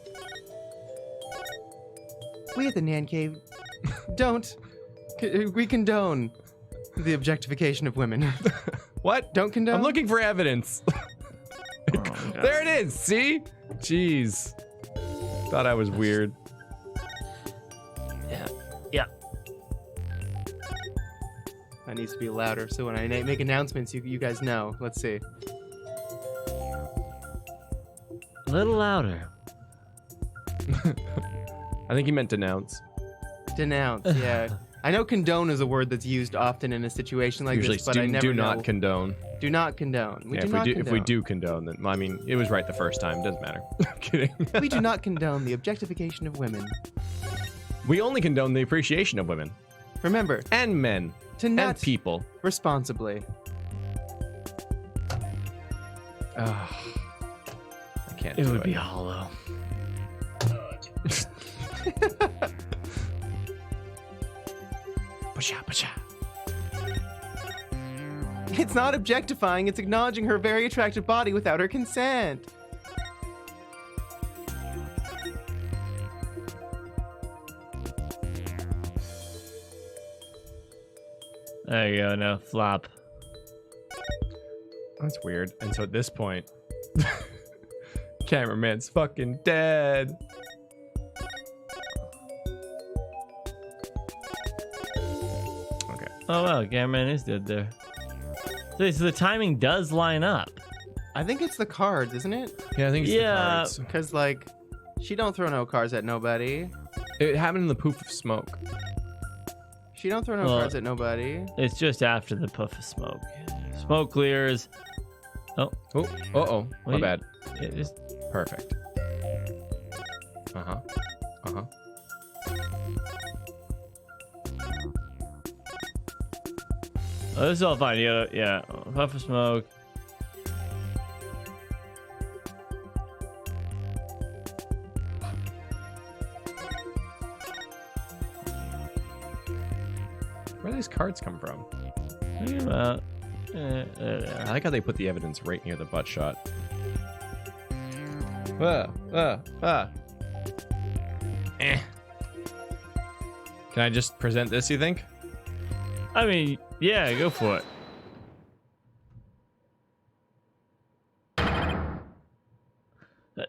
We at the NyanCave don't We condone the objectification of women. What? Don't condone? I'm looking for evidence. There it is. See? Jeez. Thought I was weird. Yeah. That needs to be louder, so when I make announcements, you guys know. Let's see. A little louder. I think he meant denounce. Denounce, yeah. I know condone is a word that's used often in a situation like Usually, this, but I never do know. not condone. Do not condone. We do not condone. If we do condone, then I mean, it was right the first time. Doesn't matter. I'm kidding. We do not condone the objectification of women. We only condone the appreciation of women Remember, and men to and nut people. responsibly. I can't. It do would be hollow. It's not objectifying, it's acknowledging her very attractive body without her consent. There you go. No flop. That's weird. And so at this point, cameraman's fucking dead. Okay. Oh wow, cameraman is dead there. So the timing does line up. I think it's the cards, isn't it? Yeah, I think it's Yeah. the cards. Because, like, she don't throw no cards at nobody. It happened in the poof of smoke. She don't throw no Well- cards at nobody. It's just after the puff of smoke. Smoke clears. Oh, Oh, uh-oh. My Wait. bad. it just Perfect. Uh-huh. Uh-huh. oh, this is all fine. Yeah, puff of smoke. Where do these cards come from? Think about. I like how they put the evidence right near the butt shot. Eh. Can I just present this, you think? I mean, yeah, go for it.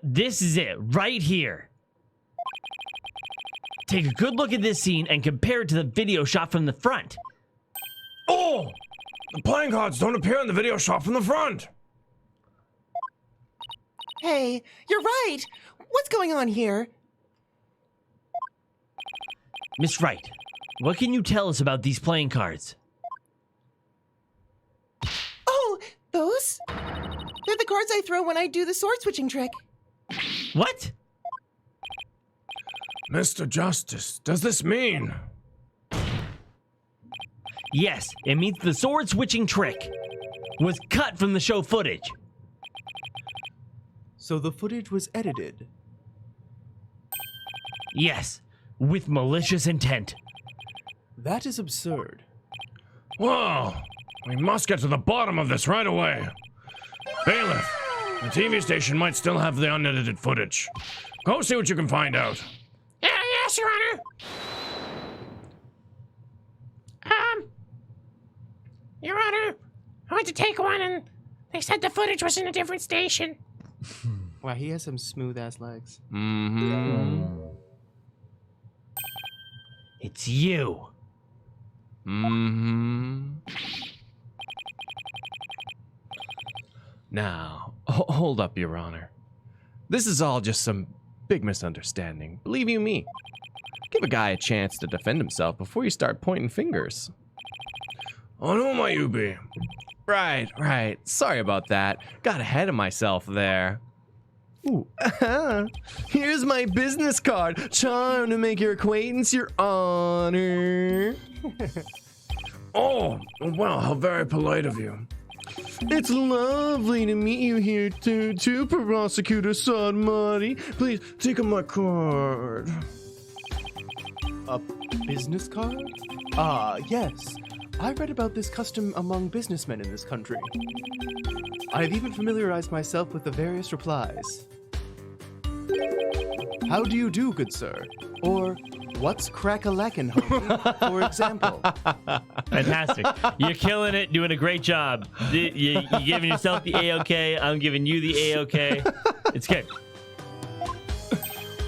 This is it, right here. Take a good look at this scene and compare it to the video shot from the front. Oh! The playing cards don't appear in the video shot from the front. Hey, you're right. What's going on here? Miss Wright, what can you tell us about these playing cards? Oh, those? They're the cards I throw when I do the sword switching trick. What? Mr. Justice, does this mean? Yes, it means the sword switching trick was cut from the show footage. So the footage was edited. Yes, with malicious intent. That is absurd. Well, we must get to the bottom of this right away. Bailiff, the TV station might still have the unedited footage. Go see what you can find out. Yes, Your Honor. Your Honor, I went to take one and they said the footage was in a different station. Wow, he has some smooth ass legs. Mm-hmm. It's you. Mm-hmm. Now, hold up, Your Honor. This is all just some big misunderstanding. Believe you me. Give a guy a chance to defend himself before you start pointing fingers. On who might you be? Right. Sorry about that. Got ahead of myself there. Ooh, here's my business card. Charmed to make your acquaintance, Your Honor. Oh, well, how very polite of you. It's lovely to meet you here, too, Prosecutor Sodmuddy. Please take my card. A business card? Ah, yes. I read about this custom among businessmen in this country. I've even familiarized myself with the various replies. How do you do, good sir? Or, What's crack-a-lackin', homie, for example? Fantastic. You're killing it, doing a great job. You're giving yourself the A-OK. I'm giving you the A-OK. It's good.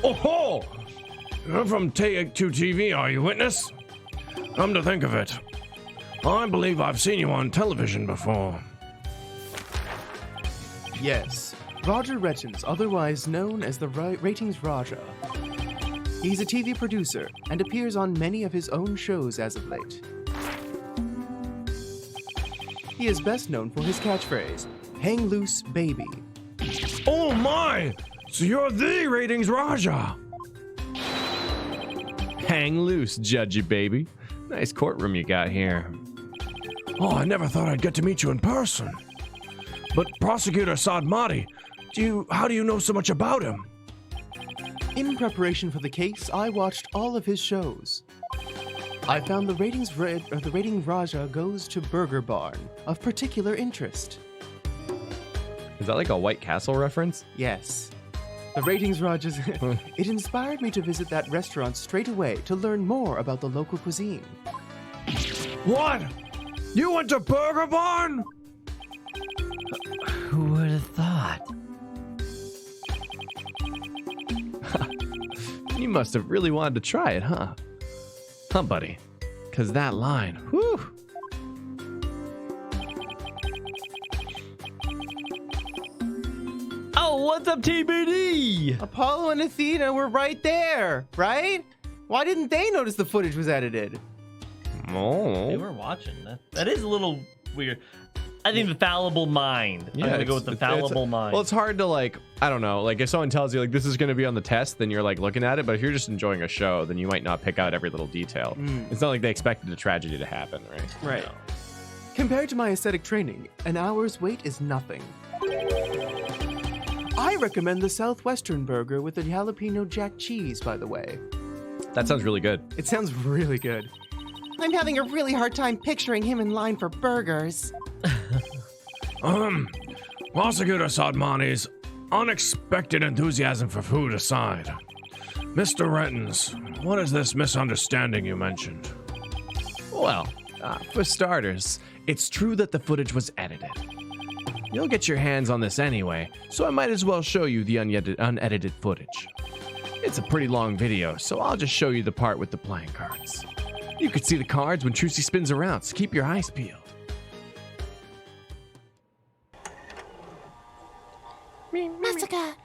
Oh, you're from Take Two TV, are you, witness? Come to think of it, I believe I've seen you on television before. Yes, Roger Rettons, otherwise known as the Ratings Raja. He's a TV producer and appears on many of his own shows as of late. He is best known for his catchphrase, "Hang loose, baby." Oh my! So you're the Ratings Raja! Hang loose, judgy baby. Nice courtroom you got here. Oh, I never thought I'd get to meet you in person. But Prosecutor Sadmati, how do you know so much about him? In preparation for the case, I watched all of his shows. I found the Rating Raja goes to Burger Barn of particular interest. Is that like a White Castle reference? Yes. The Ratings Rajas. It inspired me to visit that restaurant straight away to learn more about the local cuisine. What? You went to Burger Barn? Who would have thought? You must have really wanted to try it, huh? Huh, buddy? Because that line, whew. Oh, what's up, TBD? Apollo and Athena were right there, right? Why didn't they notice the footage was edited? They Oh. were watching. That is a little weird. I think the fallible mind. I'm gonna go with the fallible mind. Well, it's hard to I don't know, if someone tells you this is going to be on the test, then you're looking at it, but if you're just enjoying a show, then you might not pick out every little detail. It's not like they expected a tragedy to happen, right? Right. Compared to my aesthetic training, an hour's wait is nothing. I recommend the Southwestern burger with the jalapeno jack cheese, by the way. That sounds really good. It sounds really good. I'm having a really hard time picturing him in line for burgers. Prosecutor Sadmani's unexpected enthusiasm for food aside, Mr. Rettons, what is this misunderstanding you mentioned? Well, for starters, it's true that the footage was edited. You'll get your hands on this anyway, so I might as well show you the unedited footage. It's a pretty long video, so I'll just show you the part with the playing cards. You could see the cards when Trucy spins around, so keep your eyes peeled. Masaka,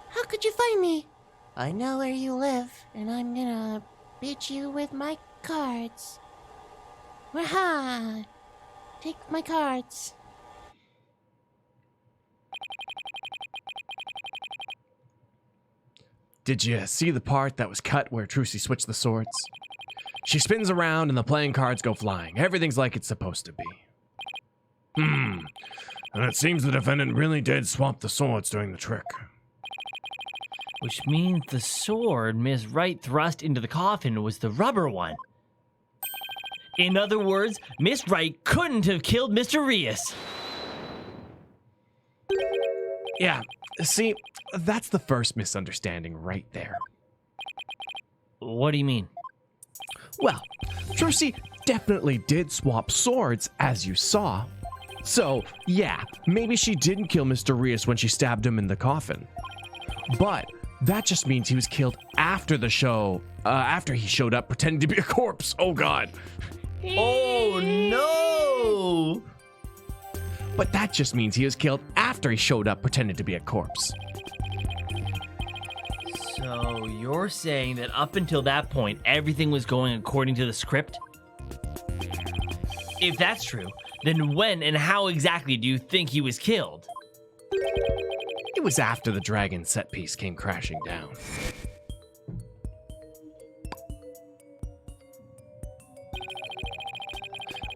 how could you find me? I know where you live, and I'm gonna beat you with my cards. Waha! Take my cards. Did you see the part that was cut where Trucy switched the swords? She spins around and the playing cards go flying. Everything's like it's supposed to be. And it seems the defendant really did swap the swords during the trick. Which means the sword Miss Wright thrust into the coffin was the rubber one. In other words, Miss Wright couldn't have killed Mr. Rios. Yeah, see, that's the first misunderstanding right there. What do you mean? Well, Trucy definitely did swap swords, as you saw. So, yeah, maybe she didn't kill Mr. Rios when she stabbed him in the coffin. But that just means he was killed after the show, after he showed up pretending to be a corpse. Oh, God. Oh, no! But that just means he was killed after he showed up pretending to be a corpse. So you're saying that up until that point, everything was going according to the script? If that's true, then when and how exactly do you think he was killed? It was after the dragon set piece came crashing down.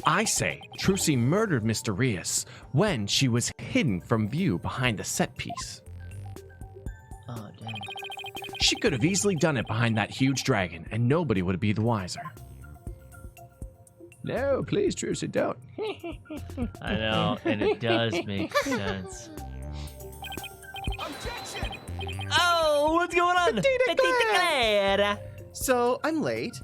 I say Trucy murdered Mr. Rios when she was hidden from view behind the set piece. Oh, damn. She could have easily done it behind that huge dragon, and nobody would be the wiser. No, please, Trucy, don't. I know, and it does make sense. Oh, what's going on? So, I'm late.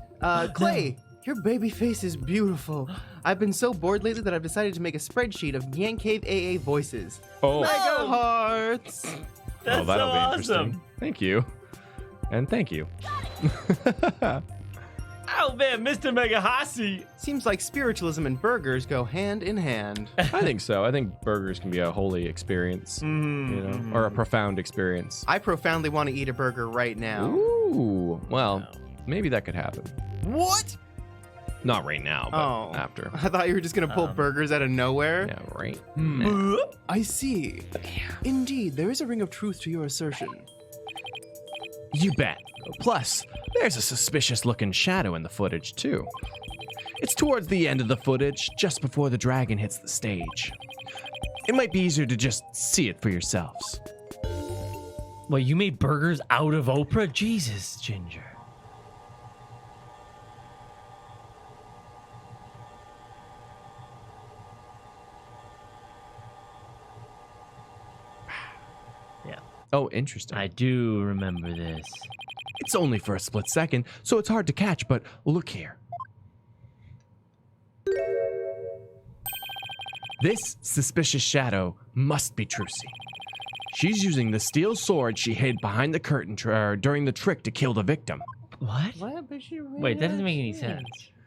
Clay, your baby face is beautiful. I've been so bored lately that I've decided to make a spreadsheet of NyanCave AA voices. Oh, Mega hearts! That's that'll so be awesome. interesting. Thank you. And thank you. Oh man, Mr. Megahasi. Seems like spiritualism and burgers go hand in hand. I think so. I think burgers can be a holy experience, you know, or a profound experience. I profoundly want to eat a burger right now. Ooh, well, maybe that could happen. What? Not right now, but Oh. after. I thought you were just gonna pull burgers out of nowhere. Yeah, right. I see. Indeed, there is a ring of truth to your assertion. You bet. Plus, there's a suspicious looking shadow in the footage, too. It's towards the end of the footage, just before the dragon hits the stage. It might be easier to just see it for yourselves. Well, you made burgers out of Oprah? Jesus, Ginger. Yeah, Oh, interesting. I do remember this. It's only for a split second, so it's hard to catch, but look here. This suspicious shadow must be Trucy. She's using the steel sword she hid behind the curtain during the trick to kill the victim. What? What? But she Wait, that doesn't make any sense.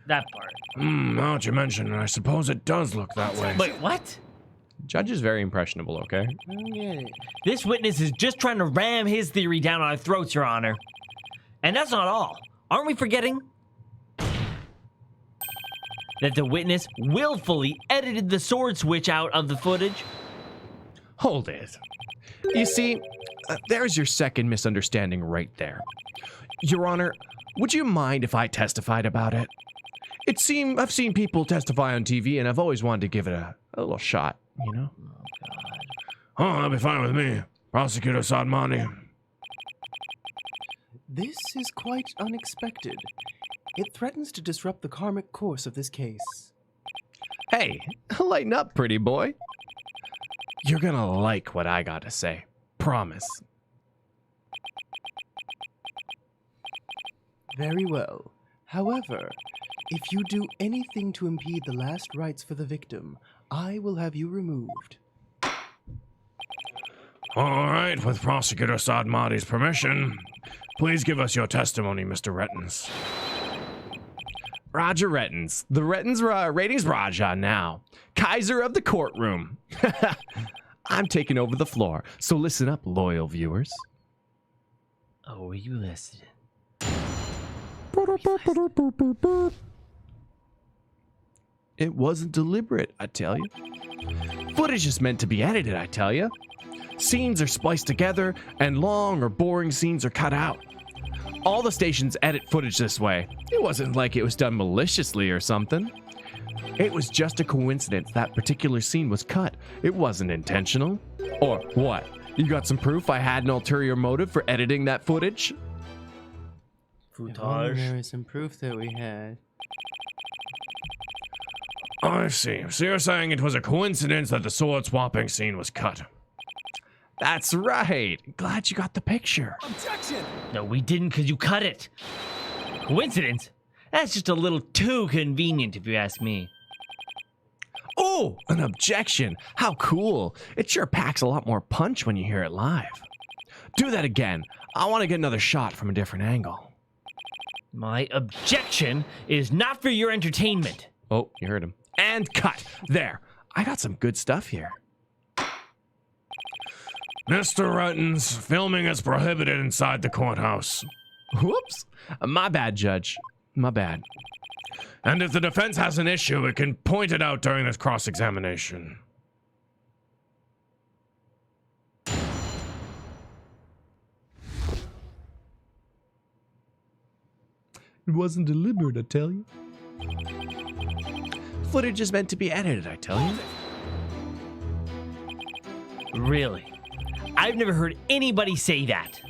That part. Now that you mention it, I suppose it does look that way. Wait, what? Judge is very impressionable, okay? I don't get it. This witness is just trying to ram his theory down our throats, Your Honor. And that's not all. Aren't we forgetting that the witness willfully edited the sword switch out of the footage? Hold it. You see, there's your second misunderstanding right there. Your Honor, would you mind if I testified about it? I've seen people testify on TV, and I've always wanted to give it a little shot, you know? Oh, that'll be fine with me. Prosecutor Sadmani. This is quite unexpected. It threatens to disrupt the karmic course of this case. Hey, lighten up, pretty boy. You're gonna like what I gotta say. Promise. Very well. However, if you do anything to impede the last rites for the victim, I will have you removed. All right, with Prosecutor Sadmati's permission, please give us your testimony, Mr. Rettons. Roger Rettons. The Rettons ratings Raja now. Kaiser of the courtroom. I'm taking over the floor, so listen up, loyal viewers. Oh, were you listening? It wasn't deliberate, I tell you. Footage is meant to be edited, I tell you. Scenes are spliced together, and long or boring scenes are cut out. All the stations edit footage this way. It wasn't like it was done maliciously or something. It was just a coincidence that particular scene was cut. It wasn't intentional. Or what? You got some proof I had an ulterior motive for editing that footage? If only there was some proof that we had. I see. So you're saying it was a coincidence that the sword swapping scene was cut. That's right. Glad you got the picture. No, we didn't because you cut it. Coincidence? That's just a little too convenient if you ask me. Oh, an objection. How cool. It sure packs a lot more punch when you hear it live. Do that again. I want to get another shot from a different angle. My objection is not for your entertainment. Oh, you heard him. And cut. There. I got some good stuff here. Mr. Rettons, filming is prohibited inside the courthouse. Whoops. My bad, Judge. My bad. And if the defense has an issue, it can point it out during this cross-examination. It wasn't deliberate, I tell you. Footage is meant to be edited, I tell you. Really? I've never heard anybody say that.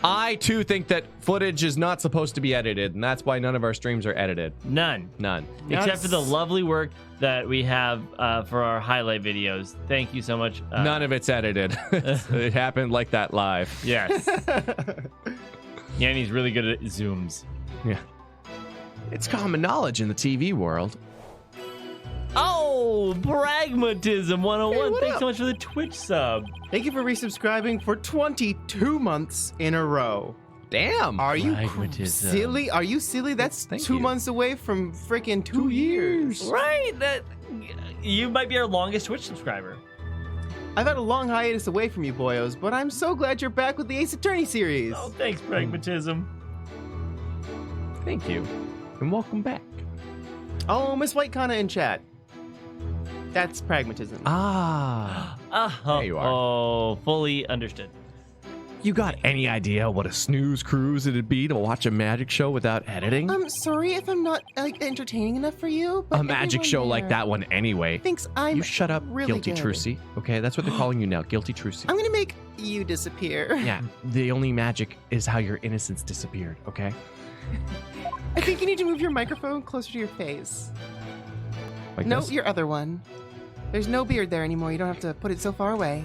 I, too, think that footage is not supposed to be edited, and that's why none of our streams are edited. None. None. Except for the lovely work that we have for our highlight videos. Thank you so much. None of it's edited. It happened like that live. Yes. Yanny's really good at zooms. Yeah. It's common knowledge in the TV world. Oh, Pragmatism 101. Hey, what Thanks up? so much for the Twitch sub. Thank you for resubscribing for 22 months in a row. Damn. Are you Pragmatism. silly? Are you silly? That's Thank 2 you. months away from freaking 2 years. Right. You might be our longest Twitch subscriber. I've had a long hiatus away from you, boyos, but I'm so glad you're back with the Ace Attorney series. Oh, thanks, Pragmatism. Thank you. And welcome back. Oh, Miss Whitekana in chat. That's Pragmatism. Ah. There you are. Oh, fully understood. You got any idea what a snooze cruise it'd be to watch a magic show without editing? I'm sorry if I'm not entertaining enough for you. But A magic everyone show like there that one anyway. thinks I'm You shut up, really Guilty good. Trucy. Okay, that's what they're calling you now, Guilty Trucy. I'm gonna make you disappear. Yeah, the only magic is how your innocence disappeared, okay? I think you need to move your microphone closer to your face. Like No, this? your other one. There's no beard there anymore. You don't have to put it so far away.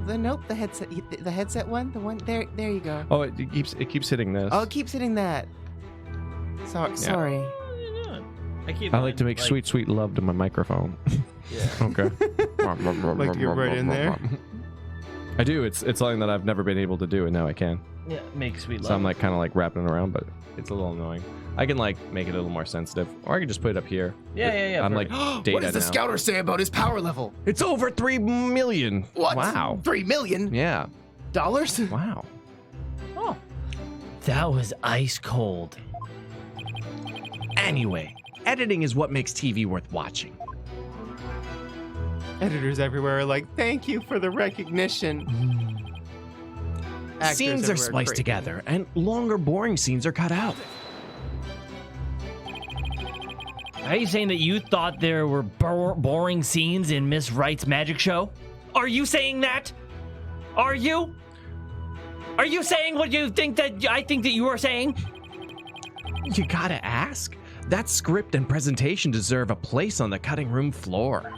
Nope, the headset one, the one there. There you go. Oh, it keeps hitting this. Oh, it keeps hitting that. Sorry. What are you doing? I like to make sweet, sweet love to my microphone. Yeah. Okay. Like to get right in there? I do. It's something that I've never been able to do, and now I can. Yeah, make sweet love. So I'm like kind of like wrapping it around, but it's a little annoying. I can like make it a little more sensitive, or I can just put it up here. Yeah. I'm like data What does the now. scouter say about his power level? It's over 3 million. What? Wow. $3 million? Yeah. Wow. Oh, that was ice cold. Anyway, editing is what makes TV worth watching. Editors everywhere are like, thank you for the recognition. Actors Scenes are everywhere spliced great. together, and longer, boring scenes are cut out. Are you saying that you thought there were boring scenes in Miss Wright's magic show? Are you saying that? Are you? Are you saying what you think that I think that you are saying? You gotta ask. That script and presentation deserve a place on the cutting room floor.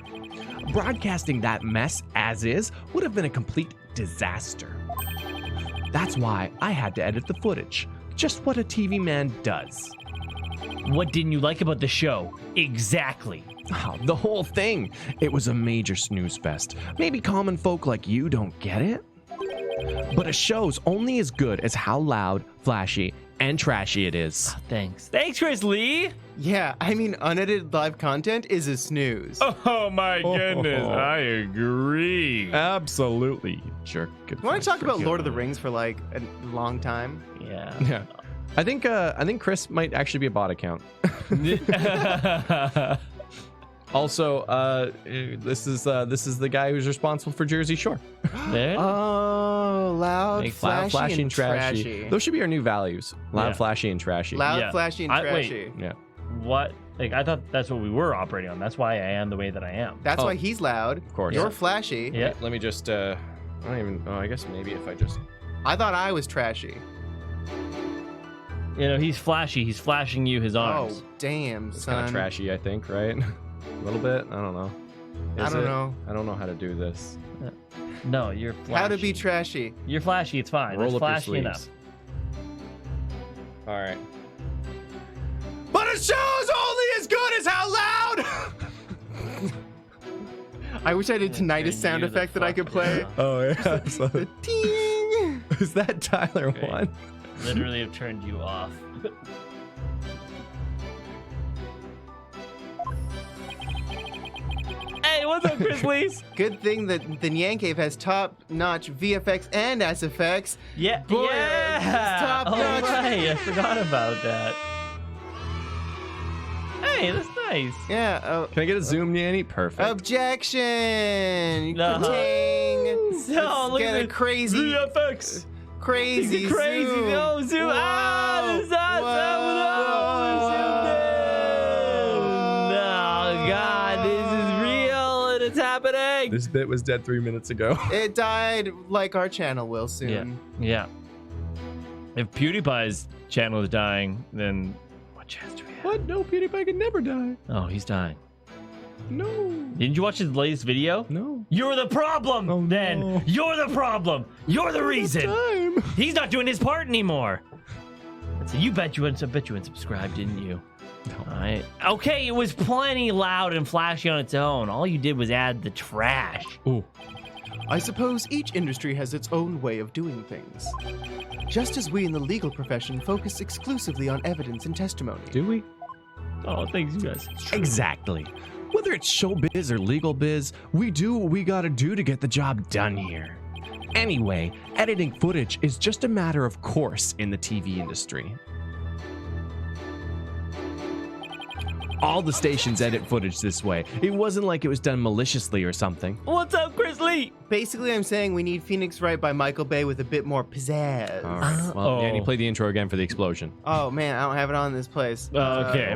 Broadcasting that mess as is would have been a complete disaster. That's why I had to edit the footage. Just what a TV man does. What didn't you like about the show? Exactly. Oh, the whole thing. It was a major snooze fest. Maybe common folk like you don't get it. But a show's only as good as how loud, flashy, and trashy it is. Thanks. Thanks, Chris Lee. Yeah, I mean, unedited live content is a snooze. Oh my goodness, I agree. Absolutely, you jerk. You want to talk about Lord of the Rings for like a long time? Yeah. Yeah. I think Chris might actually be a bot account. Also, this is the guy who's responsible for Jersey Shore. There? Oh, loud, Make flashy, and trashy. trashy. Those should be our new values. Loud, Yeah. flashy, and trashy. Loud, Yeah. flashy, and Wait. trashy. Yeah. What? Like, I thought that's what we were operating on. That's why I am the way that I am. That's Oh. why he's loud. Of course. You're Yeah. flashy. Yeah. Let me just. I don't even. Oh, I guess maybe if I just. I thought I was trashy. You know, he's flashy. He's flashing you his arms. Oh, damn, It's kind son. of trashy, I think, right? A little bit. I don't know. I Is don't it? know. I don't know how to do this. No, you're flashy. How to be trashy. You're flashy. It's fine. Roll That's up your flashy enough. sleeves. All right. But a show's only as good as how loud. I wish I did tinnitus sound you the effect that I could fuck play. down. Oh yeah. The ting. Is that Tyler Okay. one? Literally have turned you off. Hey, what's up, Chris Lees? Good thing that the NyanCave has top-notch VFX and SFX. Yeah, Boy, yeah. it's top All notch. right, I forgot about that. Hey, that's nice. Yeah. Can I get a zoom, Nyanny? Perfect. Objection. No. Ting. No, look Get at a the crazy, VFX. crazy, Crazy. zoom. No, zoom. Ah, Whoa. this is awesome. No, God, this is real and it's happening. This bit was dead 3 minutes ago. It died like our channel will soon. Yeah. If PewDiePie's channel is dying, then what chance do we have? What? No, PewDiePie can never die. Oh, he's dying. No. Didn't you watch his latest video? No. You're the problem, then. no. You're the problem. You're the reason. He's not doing his part anymore. So you bet you unsubscribed, didn't you? No. All right. Okay, it was plenty loud and flashy on its own. All you did was add the trash. Ooh. I suppose each industry has its own way of doing things. Just as we in the legal profession focus exclusively on evidence and testimony. Do we? Oh, thanks, you guys. Exactly. Whether it's showbiz or legal biz, we do what we gotta do to get the job done here. Anyway, editing footage is just a matter of course in the TV industry. All the stations edit footage this way. It wasn't like it was done maliciously or something. What's up, Chris Lee? Basically, I'm saying we need Phoenix Wright by Michael Bay with a bit more pizzazz. All right. Well, yeah, and you play the intro again for the explosion. Oh man, I don't have it on this place. Okay.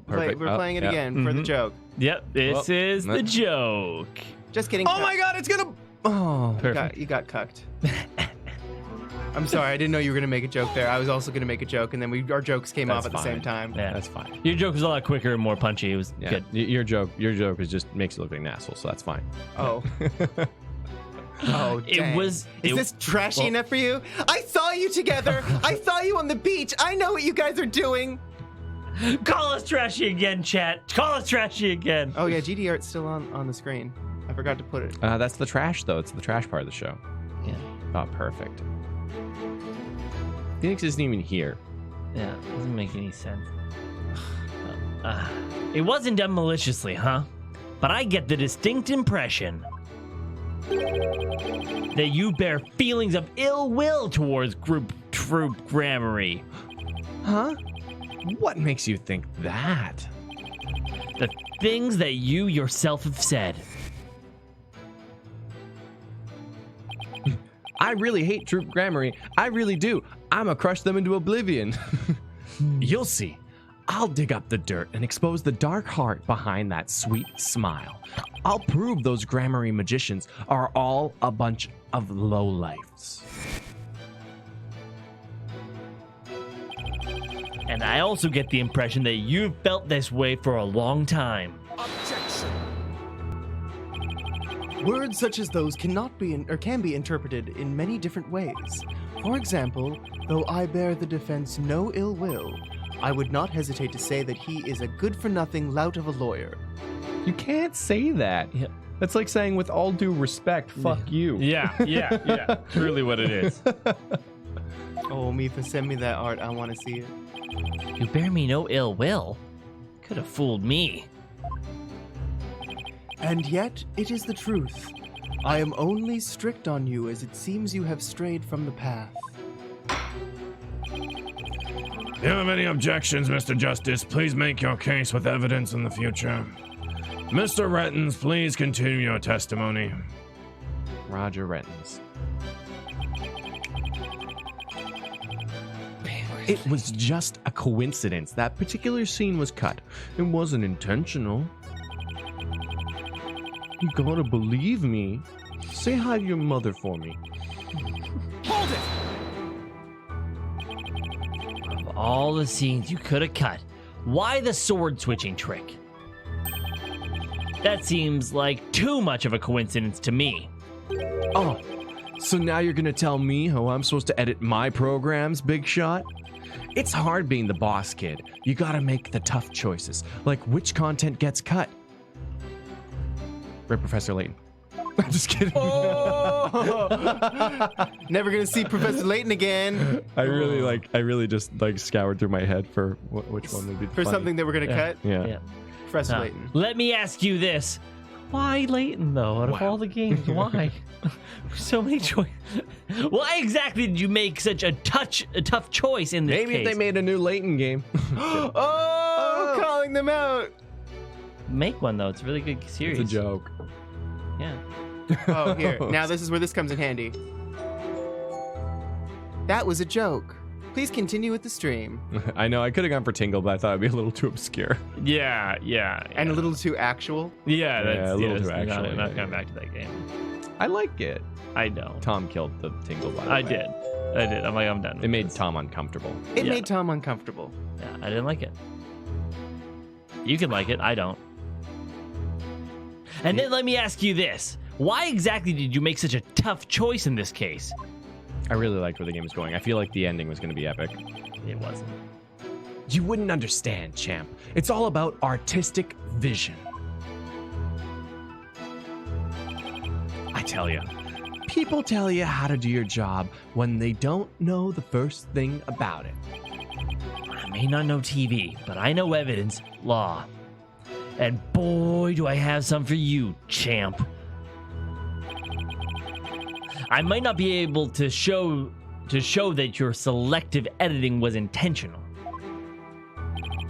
Perfect. We're playing it again for the joke. Yep, this is the joke. Just kidding. Oh my God, it's gonna. Oh, Perfect. You got cucked. I'm sorry, I didn't know you were gonna make a joke there. I was also gonna make a joke, and then our jokes came off That's at the same fine. time. Yeah. that's fine. Your joke was a lot quicker and more punchy. It was Yeah. good. Your joke is just makes you look like an asshole, so that's fine. Oh. Oh, dang. was- Is it- this trashy well- enough for you? I saw you together. I saw you on the beach. I know what you guys are doing. Call us trashy again, chat. Call us trashy again. Oh yeah, GD art's still on the screen. I forgot to put it. That's the trash, though. It's the trash part of the show. Yeah. Oh, perfect. Phoenix isn't even here. Yeah, doesn't make any sense. It wasn't done maliciously, huh? But I get the distinct impression that you bear feelings of ill will towards Troop Grammary. Huh? What makes you think that? The things that you yourself have said. I really hate Troop Grammary. I really do. I'ma crush them into oblivion. You'll see. I'll dig up the dirt and expose the dark heart behind that sweet smile. I'll prove those Grammary magicians are all a bunch of lowlifes. And I also get the impression that you've felt this way for a long time. Words such as those cannot be or can be interpreted in many different ways. For example, though I bear the defense no ill will, I would not hesitate to say that he is a good-for-nothing lout of a lawyer. You can't say that. Yeah. That's like saying, with all due respect, fuck you. Yeah. Truly what it is. Oh, Mifa, send me that art. I want to see it. You bear me no ill will. Could have fooled me. And yet, it is the truth. I am only strict on you as it seems you have strayed from the path. If you have any objections, Mr. Justice, please make your case with evidence in the future. Mr. Rettons, please continue your testimony. Roger Rettons. It was just a coincidence. That particular scene was cut. It wasn't intentional. You gotta believe me. Say hi to your mother for me. Of all the scenes you could have cut, why the sword switching trick? That seems like too much of a coincidence to me. Oh, so now you're gonna tell me how I'm supposed to edit my programs, Big Shot? It's hard being the boss kid. You gotta make the tough choices, like which content gets cut. Right, Professor Layton. I'm just kidding. Never gonna see Professor Layton again. I really just scoured through my head for which one would be For funny. something that we're gonna cut. Yeah. Professor Now, Layton. let me ask you this. Why Layton, though, out of all the games? Why? So many choices. Why exactly did you make such a tough choice in this Maybe if case? they made a new Layton game. Oh, calling them out. Make one, though. It's a really good series. It's a joke. Yeah. Oh, here. Now this is where this comes in handy. That was a joke. Please continue with the stream. I know I could have gone for Tingle, but I thought it'd be a little too obscure. Yeah. And a little too actual. Yeah, that's a little too not- actual, Not yeah. going back to that game. I like it. I know. Tom killed the Tingle, by the I way. did. I'm like, I'm done. It with made this. Tom uncomfortable. It Yeah. made Tom uncomfortable. Yeah, I didn't like it. You can like it. I don't. And then let me ask you this. Why exactly did you make such a tough choice in this case? I really liked where the game was going. I feel like the ending was going to be epic. It wasn't. You wouldn't understand, champ. It's all about artistic vision. I tell you, people tell you how to do your job when they don't know the first thing about it. I may not know TV, but I know evidence, law. And boy, do I have some for you, champ. I might not be able to show that your selective editing was intentional.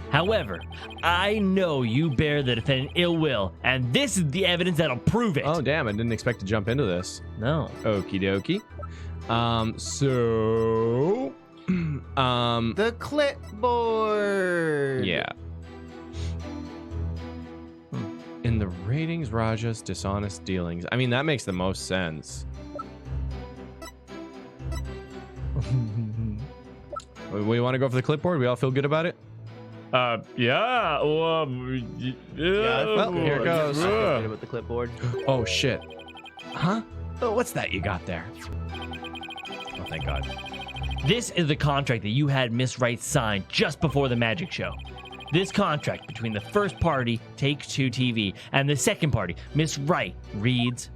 However, I know you bear the defendant ill will, and this is the evidence that'll prove it. Oh, damn, I didn't expect to jump into this. No. Okie dokie. The clipboard. Yeah. In the ratings, Raja's dishonest dealings. I mean, that makes the most sense. We want to go for the clipboard? We all feel good about it? Yeah. Well, here it goes. Forget about the clipboard. Oh, shit. Huh? Oh, what's that you got there? Oh, thank God. This is the contract that you had Miss Wright sign just before the magic show. This contract between the first party, Take-Two TV, and the second party, Miss Wright, reads,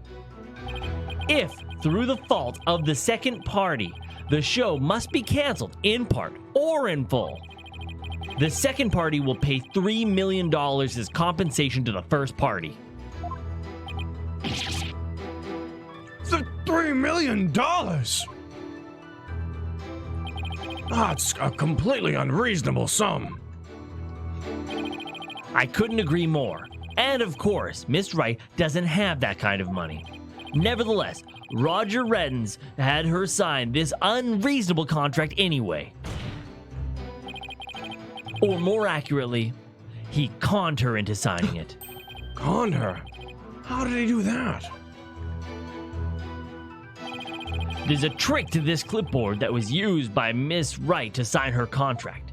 if, through the fault of the second party, the show must be canceled in part or in full, the second party will pay $3 million as compensation to the first party. The $3 million? That's a completely unreasonable sum. I couldn't agree more. And of course, Miss Wright doesn't have that kind of money. Nevertheless, Roger Rettons had her sign this unreasonable contract anyway. Or more accurately, he conned her into signing it. Conned her? How did he do that? There's a trick to this clipboard that was used by Miss Wright to sign her contract.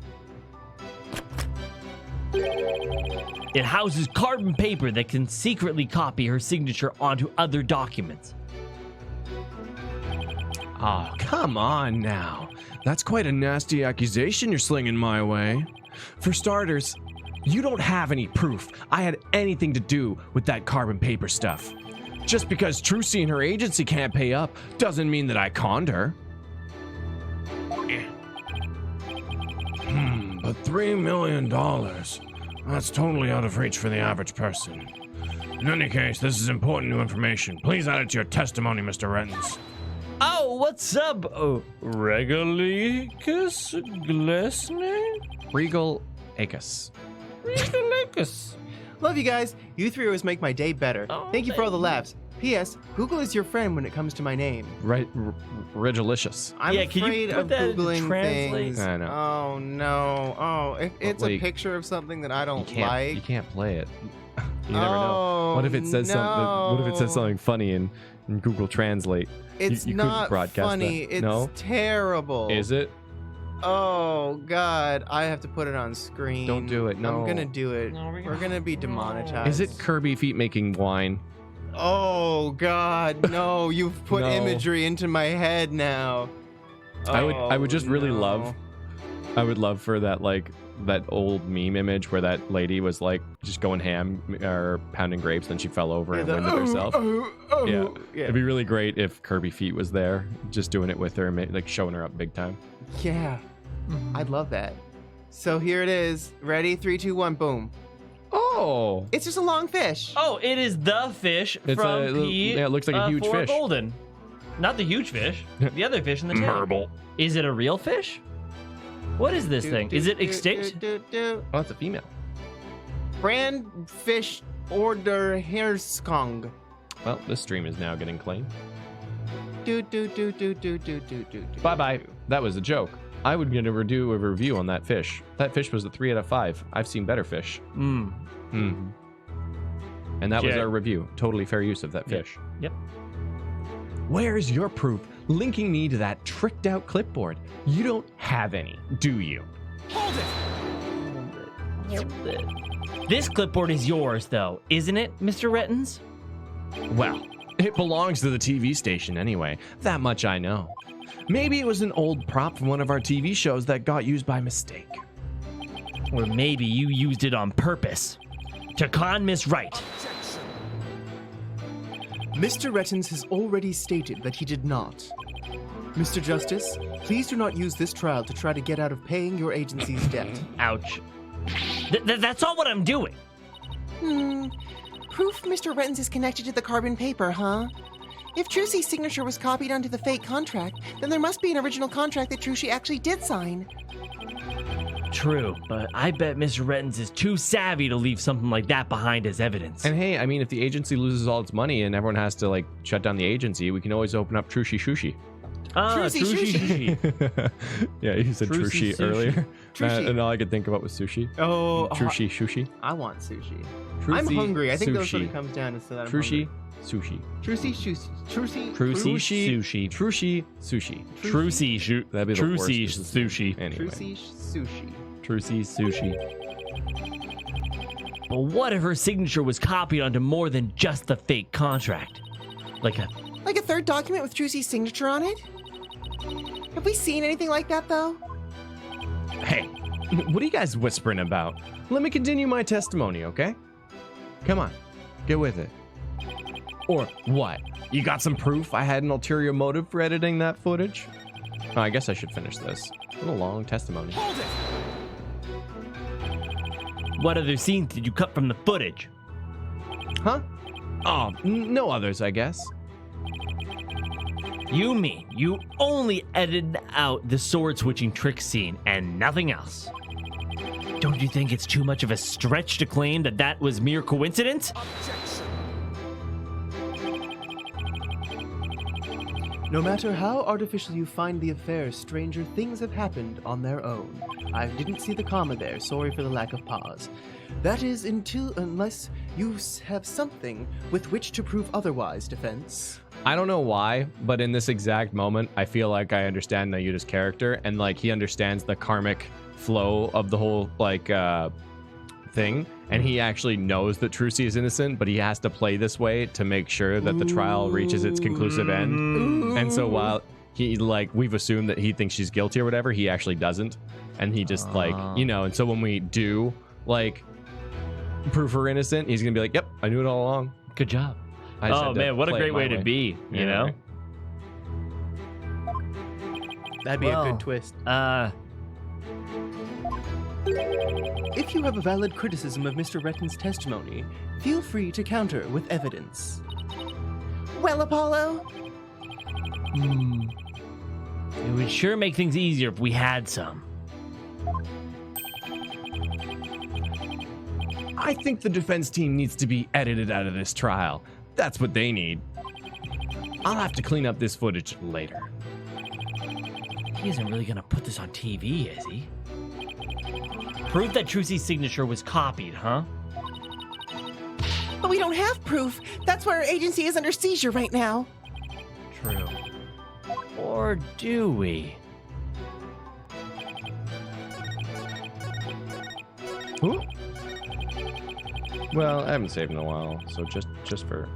It houses carbon paper that can secretly copy her signature onto other documents. Oh, come on now. That's quite a nasty accusation you're slinging my way. For starters, you don't have any proof I had anything to do with that carbon paper stuff. Just because Trucy and her agency can't pay up doesn't mean that I conned her. But $3 million? That's totally out of reach for the average person. In any case, this is important new information. Please add it to your testimony, Mr. Rettons. Oh, what's up? Oh, Regalicus Glesney? Regal Acus. Regalicus. Love you guys. You three always make my day better. Oh, Thank you for all the thank laughs. P.S. Google is your friend when it comes to my name. Right, Regalicious. I'm Yeah, can you afraid put of that into Googling translate? things. I know. Oh, no. Oh, if it's Wait. a picture of something that I You don't can't. like. You can't play it. You never know. Oh, What if it says something? What if it says no. something funny in Google Translate? It's you couldn't not broadcast funny. that. It's No? terrible. Is it? Oh, God. I have to put it on screen. Don't do it, no. I'm going to do it. No, We're going to be demonetized. Is it Kirby feet making wine? Oh, God. No. You've put No. imagery into my head now. I would just really no. love. I would love for that that old meme image where that lady was like just going ham or pounding grapes, then she fell over and winded herself. Yeah. It'd be really great if Kirby Feet was there, just doing it with her, like showing her up big time. Yeah. I'd love that. So here it is. Ready? 3, 2, 1, boom. Oh, It's just a long fish. Oh, it is the fish It's from a- P. yeah, it looks like a huge for fish. Golden. Not the huge fish. The other fish in the tank. Marble. Is it a real fish? What is this thing? Is it extinct? oh, it's a female. Brand fish order Herskong. Well, this stream is now getting claimed. Do do do do do do do do. Bye bye. That was a joke. I would get a do a review on that fish. That fish was a 3 out of 5. I've seen better fish. Hmm. Mm. And that was Yeah. our review. Totally fair use of that fish. Yep. Where's your proof linking me to that tricked out clipboard? You don't have any, do you? Hold it. This clipboard is yours, though, isn't it, Mr. Rettons? Well, it belongs to the TV station anyway. That much I know. Maybe it was an old prop from one of our TV shows that got used by mistake. Or maybe you used it on purpose to con Miss Wright. Mr. Rettons has already stated that he did not. Mr. Justice, please do not use this trial to try to get out of paying your agency's debt. Ouch. That's all what I'm doing. Proof Mr. Rettons is connected to the carbon paper, huh? If Trucy's signature was copied onto the fake contract, then there must be an original contract that Trucy actually did sign. True, but I bet Mr. Rettons is too savvy to leave something like that behind as evidence. And hey, I mean, if the agency loses all its money and everyone has to like shut down the agency, we can always open up Trucy Sushi. Trucy Sushi. Yeah, you said Trucy Trucy earlier. Trucy. And all I could think about was sushi. Oh, Trucy Sushi. I want sushi. Trucy I'm hungry. I think that's what sushi. it comes down to. So that I'm Trucy hungry. Sushi. Trucy sushi. Trucy. Sushi. Trucy Sushi. Trucy Sushi. That'd be the worst. Trucy This is- Sushi. Anyway. Trucy sushi. Trucy Sushi. But what if her signature was copied onto more than just the fake contract? Like a Like a third document with Trucy's signature on it? Have we seen anything like that, though? Hey, what are you guys whispering about? Let me continue my testimony, okay? Come on, get with it. Or what? You got some proof I had an ulterior motive for editing that footage? Oh, I guess I should finish this. A little long testimony. what other scenes did you cut from the footage? Huh? Oh, no others, I guess. You mean you only edited out the sword switching trick scene and nothing else? Don't you think it's too much of a stretch to claim that that was mere coincidence? No matter how artificial you find the affair, stranger things have happened on their own. I didn't see the comma there. Sorry for the lack of pause. That is unless you have something with which to prove otherwise, defense. I don't know why, but in this exact moment, I feel like I understand Nayuta's character, and like he understands the karmic flow of the whole like thing, and he actually knows that Trucy is innocent, but he has to play this way to make sure that the trial reaches its conclusive end. And so while he like we've assumed that he thinks she's guilty or whatever, he actually doesn't, and he just like and so when we do like prove her innocent, he's gonna be like, "Yep, I knew it all along." Good job. I just Oh had to man, what a play it great my way to be, you know? That'd be a Well, good twist. If you have a valid criticism of Mr. Retton's testimony, feel free to counter with evidence. Well, Apollo? It would sure make things easier if we had some. I think the defense team needs to be edited out of this trial. That's what they need. I'll have to clean up this footage later. He isn't really gonna put this on TV, is he? Proof that Trucy's signature was copied, huh? But we don't have proof. That's why our agency is under seizure right now. True. Or do we? Who? Well, I haven't saved in a while, so just for...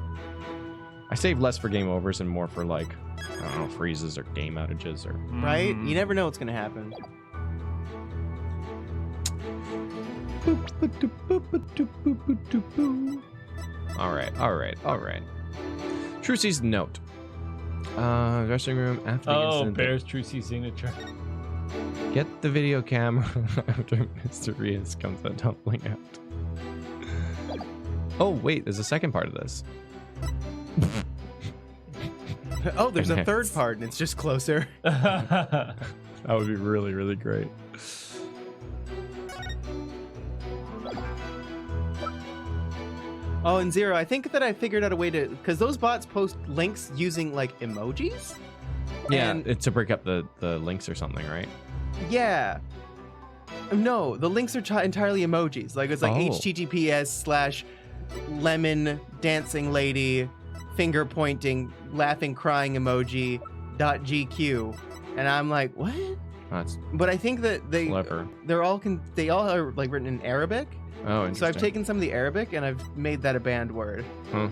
I save less for game overs and more for, like, I don't know, freezes or game outages or... Right? You never know what's gonna happen. Alright. Trucy's note. Dressing room after the incident. Bear's Trucy's signature. Get the video camera after Mr. Rios comes out tumbling out. Oh, wait, there's a second part of this. Oh, there's a Enhance. third part, and it's just closer. That would be really, really great. Oh, and Zero, I think that I figured out a way to... Because those bots post links using, like, emojis? Yeah, And- it's to break up the links or something, right? Yeah. No, the links are entirely emojis. Like, it's like Oh. https:/lemon dancing lady finger pointing laughing crying emoji .gq, and I'm like, what? That's But I think that clever. they all are like written in Arabic. Oh, interesting. So I've taken some of the Arabic and I've made that a banned word. Huh.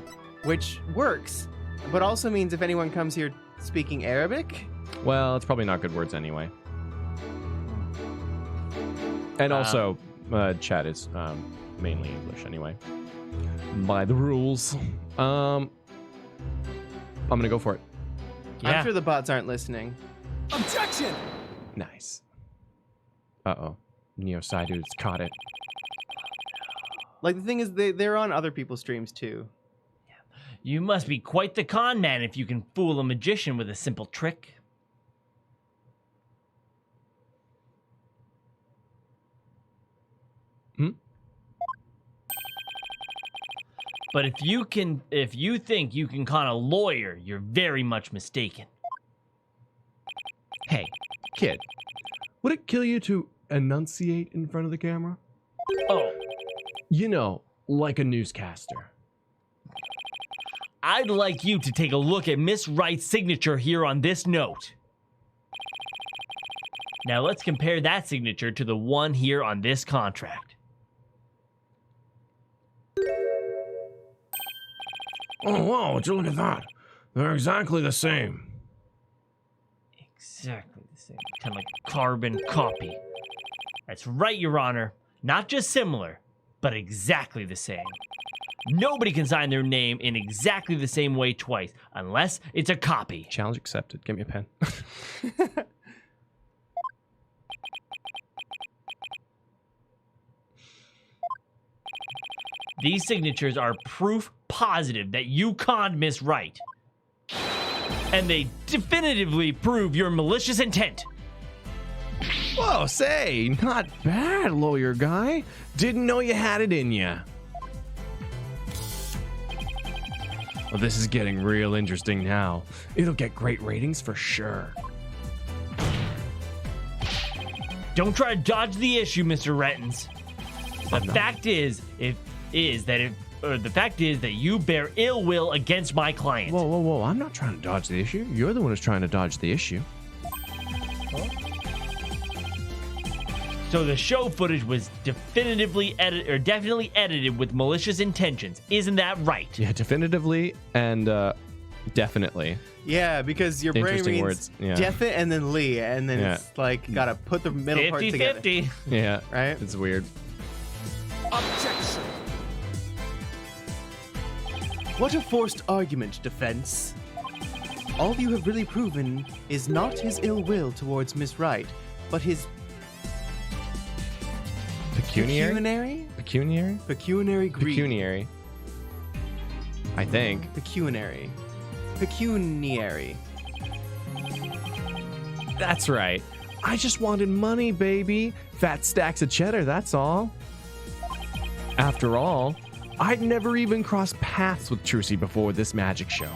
which works, but also means if anyone comes here speaking Arabic. Well, it's probably not good words anyway. And also, chat is mainly English anyway. By the rules. I'm gonna go for it. Yeah. I'm sure the bots aren't listening. Objection! Nice. Uh-oh. Neo Sidus caught it. Like, the thing is, they're on other people's streams too. You must be quite the con man if you can fool a magician with a simple trick. But if you think you can con a lawyer, you're very much mistaken. Hey, kid. Would it kill you to enunciate in front of the camera? Oh, You know, like a newscaster. I'd like you to take a look at Miss Wright's signature here on this note. Now let's compare that signature to the one here on this contract. Oh, wow, would you look at that? They're exactly the same. Exactly the same. Kind of like a carbon copy. That's right, Your Honor. Not just similar, but exactly the same. Nobody can sign their name in exactly the same way twice, unless it's a copy. Challenge accepted. Give me a pen. These signatures are proof positive that you conned Miss Wright. And they definitively prove your malicious intent. Whoa, say, not bad, lawyer guy. Didn't know you had it in ya. Well, this is getting real interesting now. It'll get great ratings for sure. Don't try to dodge the issue, Mr. Rettons. The fact is that you bear ill will against my client. Whoa. I'm not trying to dodge the issue. You're the one who's trying to dodge the issue. So the show footage was definitely edited with malicious intentions. Isn't that right? Yeah, definitively and definitely. Yeah, because your brain Interesting reads words, yeah. Definite and then Lee, and then it's like gotta put the middle part together. 50-50. Yeah, Right? It's weird. Objection! What a forced argument, defense. All you have really proven is not his ill will towards Miss Wright, but his Pecuniary? pecuniary greed. Pecuniary. I think. Pecuniary. That's right. I just wanted money, baby. Fat stacks of cheddar, that's all. After all, I'd never even crossed paths with Trucy before this magic show.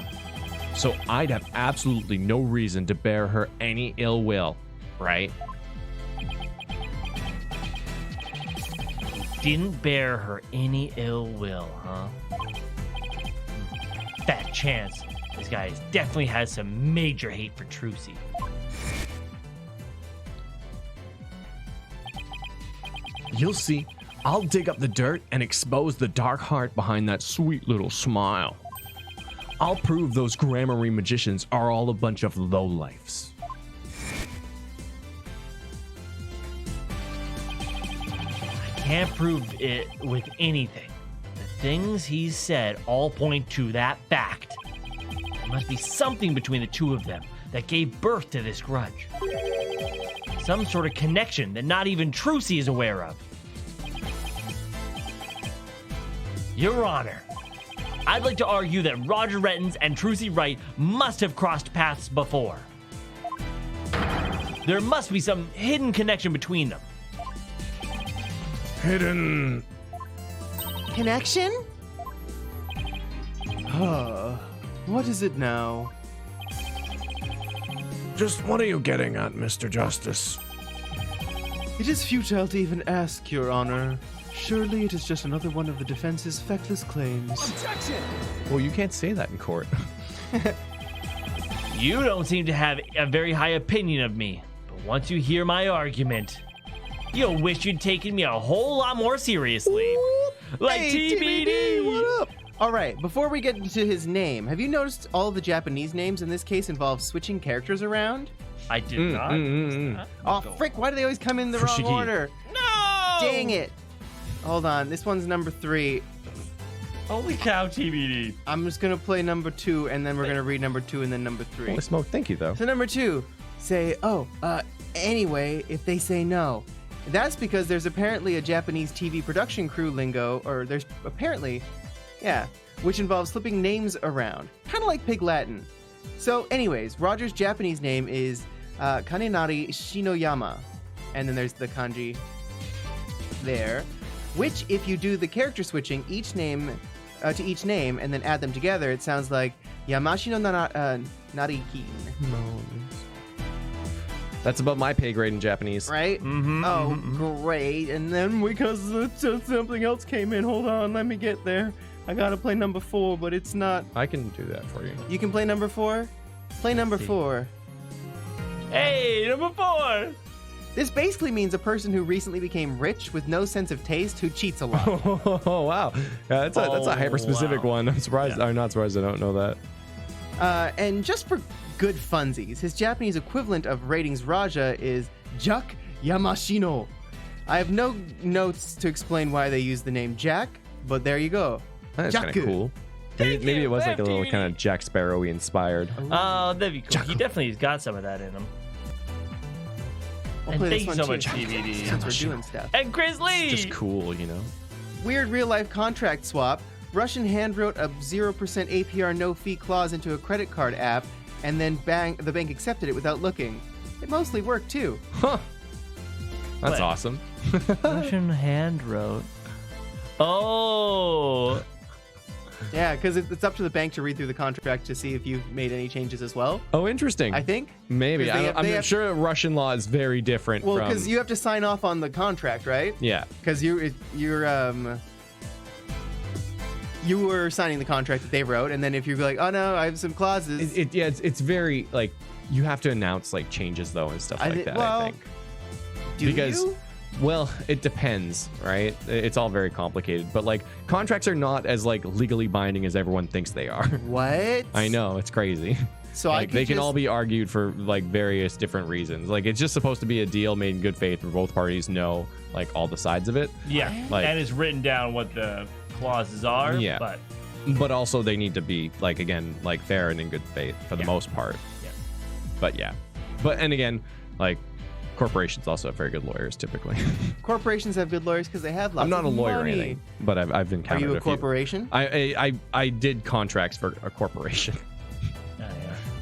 So I'd have absolutely no reason to bear her any ill will, right? Didn't bear her any ill will, huh? Fat chance. This guy definitely has some major hate for Trucy. You'll see. I'll dig up the dirt and expose the dark heart behind that sweet little smile. I'll prove those grammary magicians are all a bunch of lowlifes. I can't prove it with anything. The things he's said all point to that fact. There must be something between the two of them that gave birth to this grudge. Some sort of connection that not even Trucy is aware of. Your Honor, I'd like to argue that Roger Rettons and Trucy Wright must have crossed paths before. There must be some hidden connection between them. Hidden. Connection? What is it now? Just what are you getting at, Mr. Justice? It is futile to even ask, Your Honor. Surely it is just another one of the defense's feckless claims. Objection! Well, you can't say that in court. You don't seem to have a very high opinion of me, but once you hear my argument, you'll wish you'd taken me a whole lot more seriously. Like Hey, TBD! what up? All right, before we get into his name, have you noticed all the Japanese names in this case involve switching characters around? I did not. Oh, frick, why do they always come in the wrong Fushigi. order? No! Dang it. Hold on, this one's number 3. Holy cow, TBD. I'm just gonna play number 2, and then we're gonna read number 2 and then number 3. Holy smoke, thank you, though. So number 2, say, anyway, if they say no. That's because there's apparently a Japanese TV production crew lingo, or there's apparently, which involves flipping names around, kind of like Pig Latin. So anyways, Roger's Japanese name is Kanenari Shinoyama, and then there's the kanji there, which if you do the character switching each name to each name and then add them together, it sounds like Yamashino Narikin, That's above my pay grade in Japanese. right? Oh, great. And then because something else came in, hold on, let me get there. I gotta play number 4, but it's not. I can do that for you. You can play number 4? Play number 4. Hey, number 4. This basically means a person who recently became rich with no sense of taste who cheats a lot. Oh, wow. Yeah, that's a hyper-specific wow. one. I'm surprised. I'm not surprised I don't know that. And just for good funsies, his Japanese equivalent of ratings Raja is Jack Yamashino. I have no notes to explain why they use the name Jack, but there you go. That's kind Jaku. of cool. Maybe it was like a little kind of Jack Sparrow-y inspired. Oh, that'd be cool. He definitely's got some of that in him. We'll And play thank this you one so too, much, TBD. since we're doing stuff. And Grizzly! Just cool, you know? Weird real-life contract swap. Russian hand-wrote a 0% APR no-fee clause into a credit card app, and then the bank accepted it without looking. It mostly worked, too. Huh. That's What? awesome. Russian hand wrote. Oh, Yeah, because it's up to the bank to read through the contract to see if you've made any changes as well, Oh, interesting. I think. Maybe. 'Cause they have- I'm they have- sure Russian law is very different Well, from... because you have to sign off on the contract, right? Yeah. Because you were signing the contract that they wrote, and then if you're like, oh no, I have some clauses. It's very, like, you have to announce, like, changes, though, and stuff like that, I think. Do because you? Well, it depends, right? It's all very complicated, but like contracts are not as like legally binding as everyone thinks they are. What? I know, it's crazy. So Like they can all be argued for like various different reasons. Like it's just supposed to be a deal made in good faith where both parties know like all the sides of it. yeah. Like- and it's written down what the clauses are. Yeah. But also they need to be like again like fair and in good faith for the most part. Yeah. But yeah. And again, like corporations also have very good lawyers typically. Corporations have good lawyers because they have lots I'm not a of lawyer or money. anything, but I've Are encountered you a a few. corporation? I did contracts for a corporation yeah.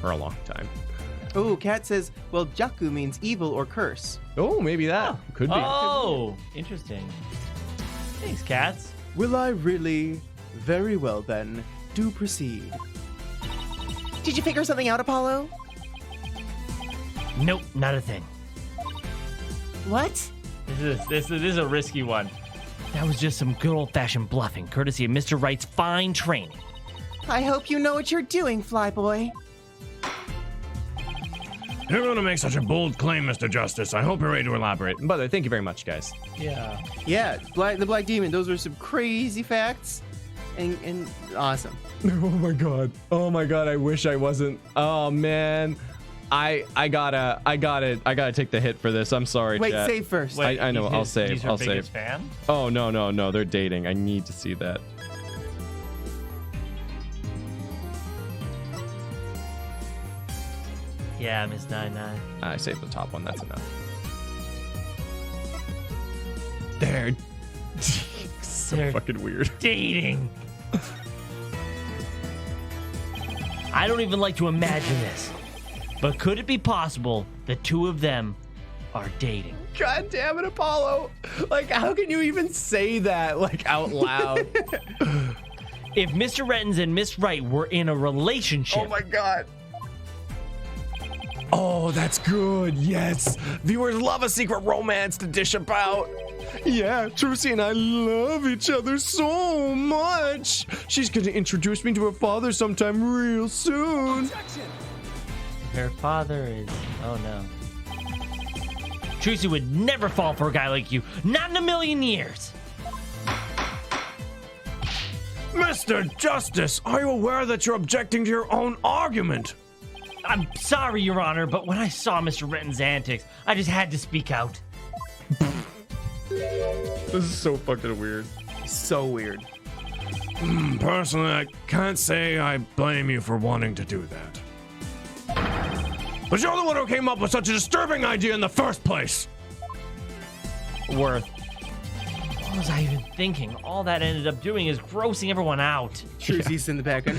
for a long time. Oh, Kat says, well, Jaku means evil or curse. Oh, maybe that could be. Oh, interesting. Thanks, cats. Will I really? Very well then. Do proceed. Did you figure something out, Apollo? Nope, not a thing. What? This is a risky one. That was just some good old-fashioned bluffing, courtesy of Mr. Wright's fine training. I hope you know what you're doing, Flyboy. You're going to make such a bold claim, Mr. Justice. I hope you're ready to elaborate. By the way, thank you very much, guys. Yeah. Yeah, the Black Demon. Those were some crazy facts, and awesome. Oh my god, I wish I wasn't. Oh man. I gotta take the hit for this. I'm sorry, Wait, chat. save first. Wait, I know, he's I'll his- save, He's her I'll save. biggest fan? Oh no, they're dating. I need to see that. Yeah, Miss 99. I saved the top one, that's enough. They're so They're fucking weird. dating. I don't even like to imagine this, but could it be possible the two of them are dating? God damn it, Apollo. Like, how can you even say that, like, out loud? If Mr. Rettons and Miss Wright were in a relationship, Oh my god. Oh, that's good. Yes. Viewers love a secret romance to dish about. Yeah, Trucy and I love each other so much. She's going to introduce me to her father sometime real soon. Objection! her father is... Oh no. Trucy would never fall for a guy like you. Not in a million years. Mr. Justice, are you aware that you're objecting to your own argument? I'm sorry, Your Honor, but when I saw Mr. Retton's antics, I just had to speak out. This is so fucking weird. So weird. Personally, I can't say I blame you for wanting to do that. But you're the one who came up with such a disturbing idea in the first place. Worth. What was I even thinking? All that ended up doing is grossing everyone out. Trucy's in the background.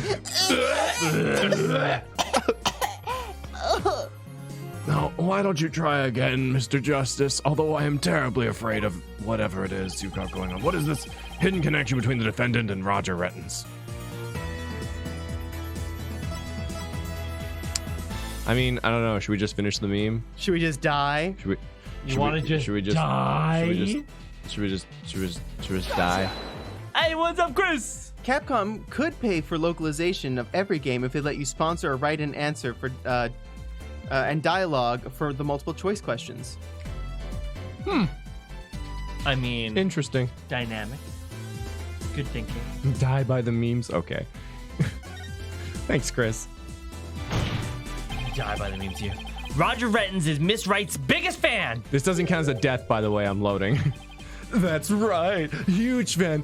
Now, why don't you try again, Mr. Justice? Although I am terribly afraid of whatever it is you've got going on. What is this hidden connection between the defendant and Roger Rettons? I mean, I don't know. Should we just finish the meme? Should we just die? Should we? You want to just die? Should we just die? Hey, what's up, Chris? Capcom could pay for localization of every game if they let you sponsor or write an answer for and dialogue for the multiple choice questions. I mean, Interesting. dynamic. Good thinking. Die by the memes? Okay. Thanks, Chris. Die by the memes here. Roger Rettons is Miss Wright's biggest fan. This doesn't count as a death, by the way. I'm loading. That's right. Huge fan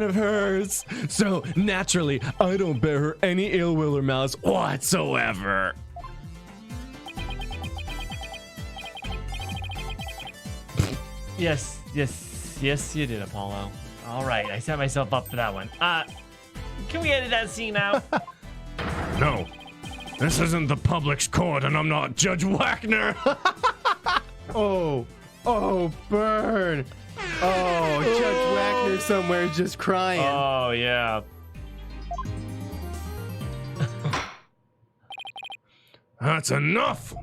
of hers. So, naturally, I don't bear her any ill will or malice whatsoever. Yes, you did, Apollo. All right, I set myself up for that one. Can we edit that scene out? No. This isn't the public's court, and I'm not Judge Wagner. Oh, burn. Oh, Judge Wagner somewhere is just crying. Oh, yeah. That's enough.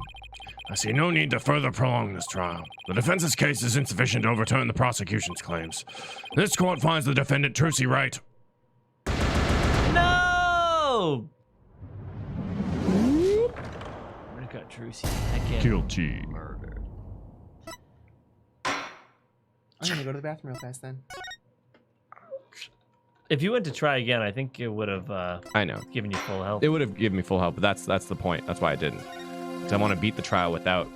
I see no need to further prolong this trial. The defense's case is insufficient to overturn the prosecution's claims. This court finds the defendant Trucy right. No! Where got Trucy? Guilty. Murdered. I'm gonna go to the bathroom real fast then. If you went to try again, I think it would have I know. given you full health. It would have given me full help, but that's the point. That's why I didn't. Because I want to beat the trial without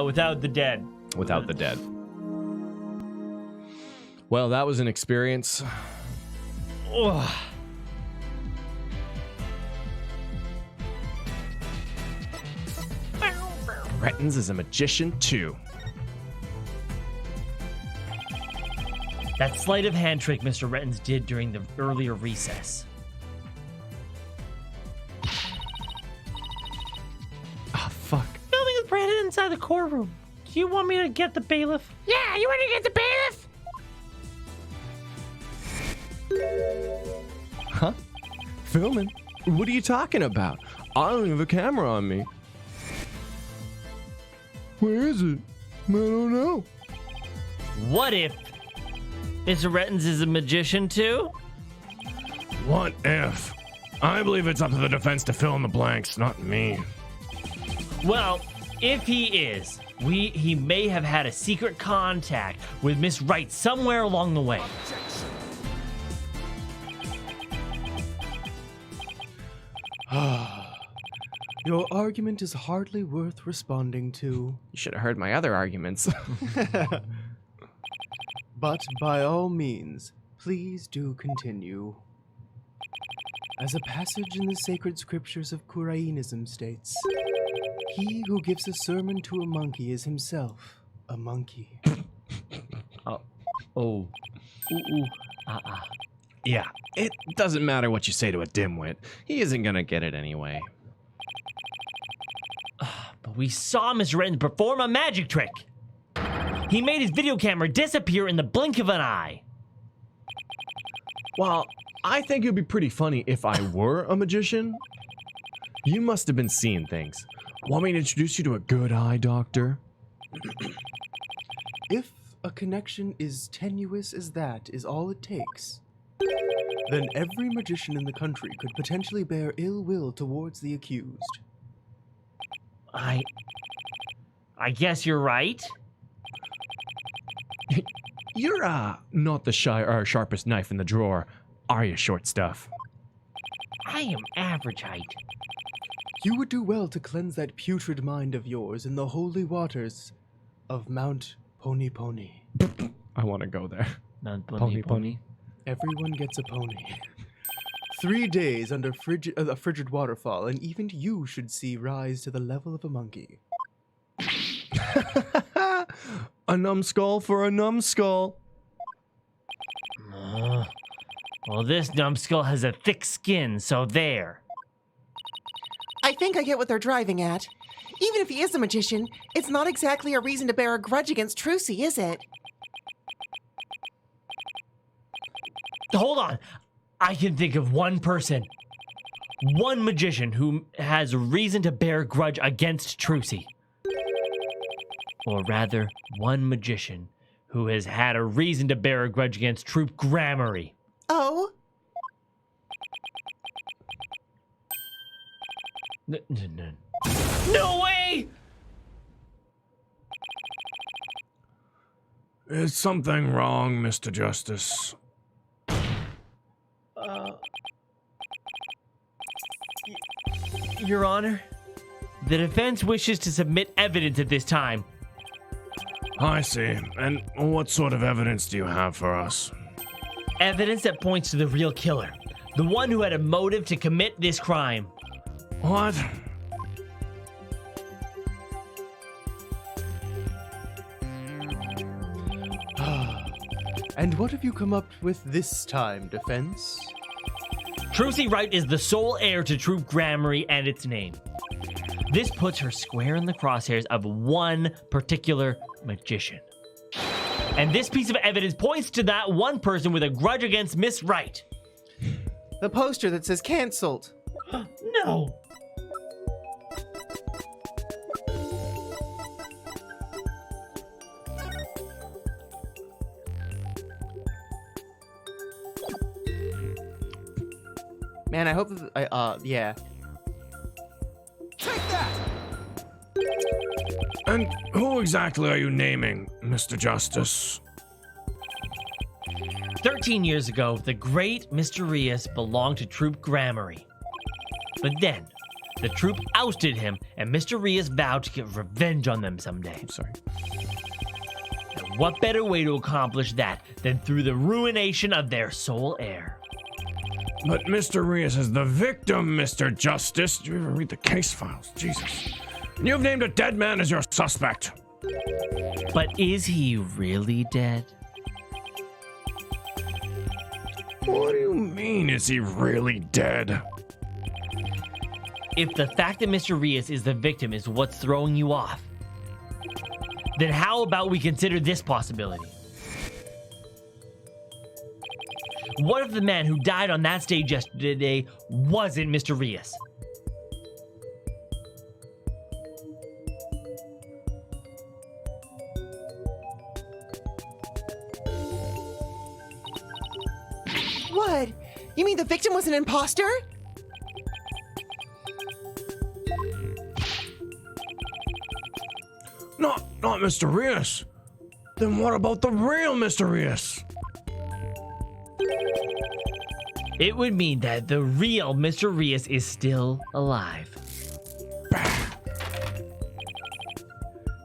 without the dead. the dead. Well, that was an experience. Ugh. Rettons is a magician too. That sleight of hand trick Mr. Rettons did during the earlier recess. Ah, fuck. Filming with Brandon inside the courtroom. Do you want me to get the bailiff? Yeah, you want to get the bailiff? Huh? Filming? What are you talking about? I don't have a camera on me. Where is it? I don't know. What if Mr. Rettons is a magician too? What if? I believe it's up to the defense to fill in the blanks, not me. Well, if he is, he may have had a secret contact with Miss Wright somewhere along the way. Your argument is hardly worth responding to. You should have heard my other arguments. But by all means, please do continue. As a passage in the sacred scriptures of Kurainism states, he who gives a sermon to a monkey is himself a monkey. Yeah, it doesn't matter what you say to a dimwit. He isn't gonna get it anyway. But we saw Mr. Rettons perform a magic trick. He made his video camera disappear in the blink of an eye. Well, I think it would be pretty funny if I were a magician. You must have been seeing things. Want me to introduce you to a good eye doctor? If a connection as tenuous as that is all it takes, then every magician in the country could potentially bear ill will towards the accused. I guess you're right. You're not the sharpest knife in the drawer. are you, short stuff? I am average height. You would do well to cleanse that putrid mind of yours in the holy waters of Mount Pony Pony. I want to go there. Not Pony, pony. Everyone gets a pony. 3 days under a frigid waterfall, and even you should see rise to the level of a monkey. A numbskull for a numbskull. Well, this numbskull has a thick skin, so there. I think I get what they're driving at. Even if he is a magician, it's not exactly a reason to bear a grudge against Trucy, is it? Hold on. I can think of one person. One magician who has reason to bear a grudge against Trucy. Or rather, one magician who has had a reason to bear a grudge against Troop Grammary. Oh? No way! Is something wrong, Mr. Justice? Your Honor, the defense wishes to submit evidence at this time. I see. And what sort of evidence do you have for us? Evidence that points to the real killer. The one who had a motive to commit this crime. What? And what have you come up with this time, defense? Trucy Wright is the sole heir to Troop Grammary and its name. This puts her square in the crosshairs of one particular magician. And this piece of evidence points to that one person with a grudge against Miss Wright. The poster that says cancelled. No. Man, I hope that yeah. Take that! And who exactly are you naming, Mr. Justice? 13 years ago, the great Mr. Rias belonged to Troop Grammary. But then, the troop ousted him, and Mr. Rias vowed to get revenge on them someday. I'm sorry. And what better way to accomplish that than through the ruination of their sole heir? But Mr. Rias is the victim, Mr. Justice. Do you ever read the case files? Jesus. You've named a dead man as your suspect. But is he really dead? What do you mean, is he really dead? If the fact that Mr. Rias is the victim is what's throwing you off, then how about we consider this possibility? What if the man who died on that stage yesterday wasn't Mr. Rias? What? You mean the victim was an imposter? Not Mr. Rias. Then what about the real Mr. Rias? It would mean that the real Mr. Rias is still alive.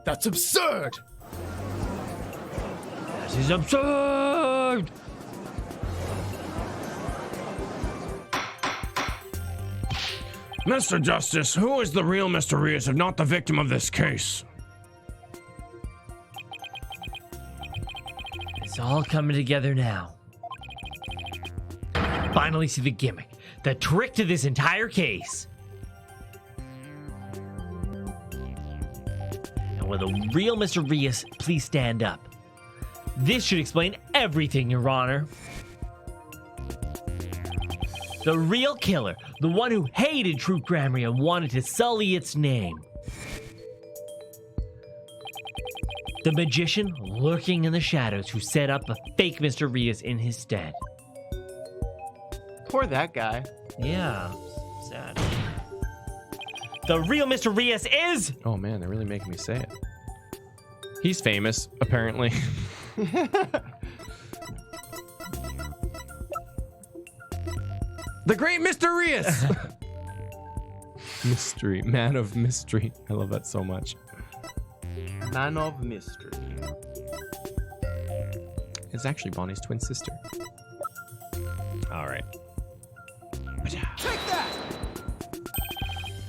That's absurd! This is absurd! Mr. Justice, who is the real Mr. Rias if not the victim of this case? It's all coming together now. Finally see the gimmick, the trick to this entire case. And will the real Mr. Rias please stand up? This should explain everything, Your Honor. The real killer, the one who hated Troop Grammary and wanted to sully its name. The magician lurking in the shadows who set up a fake Mr. Rias in his stead. Poor that guy. Yeah, sad. The real Mr. Rias is... Oh man, they're really making me say it. He's famous, apparently. The great Mr. Rias! Mystery. Man of mystery. I love that so much. Man of mystery. It's actually Bonnie's twin sister. All right. Take that!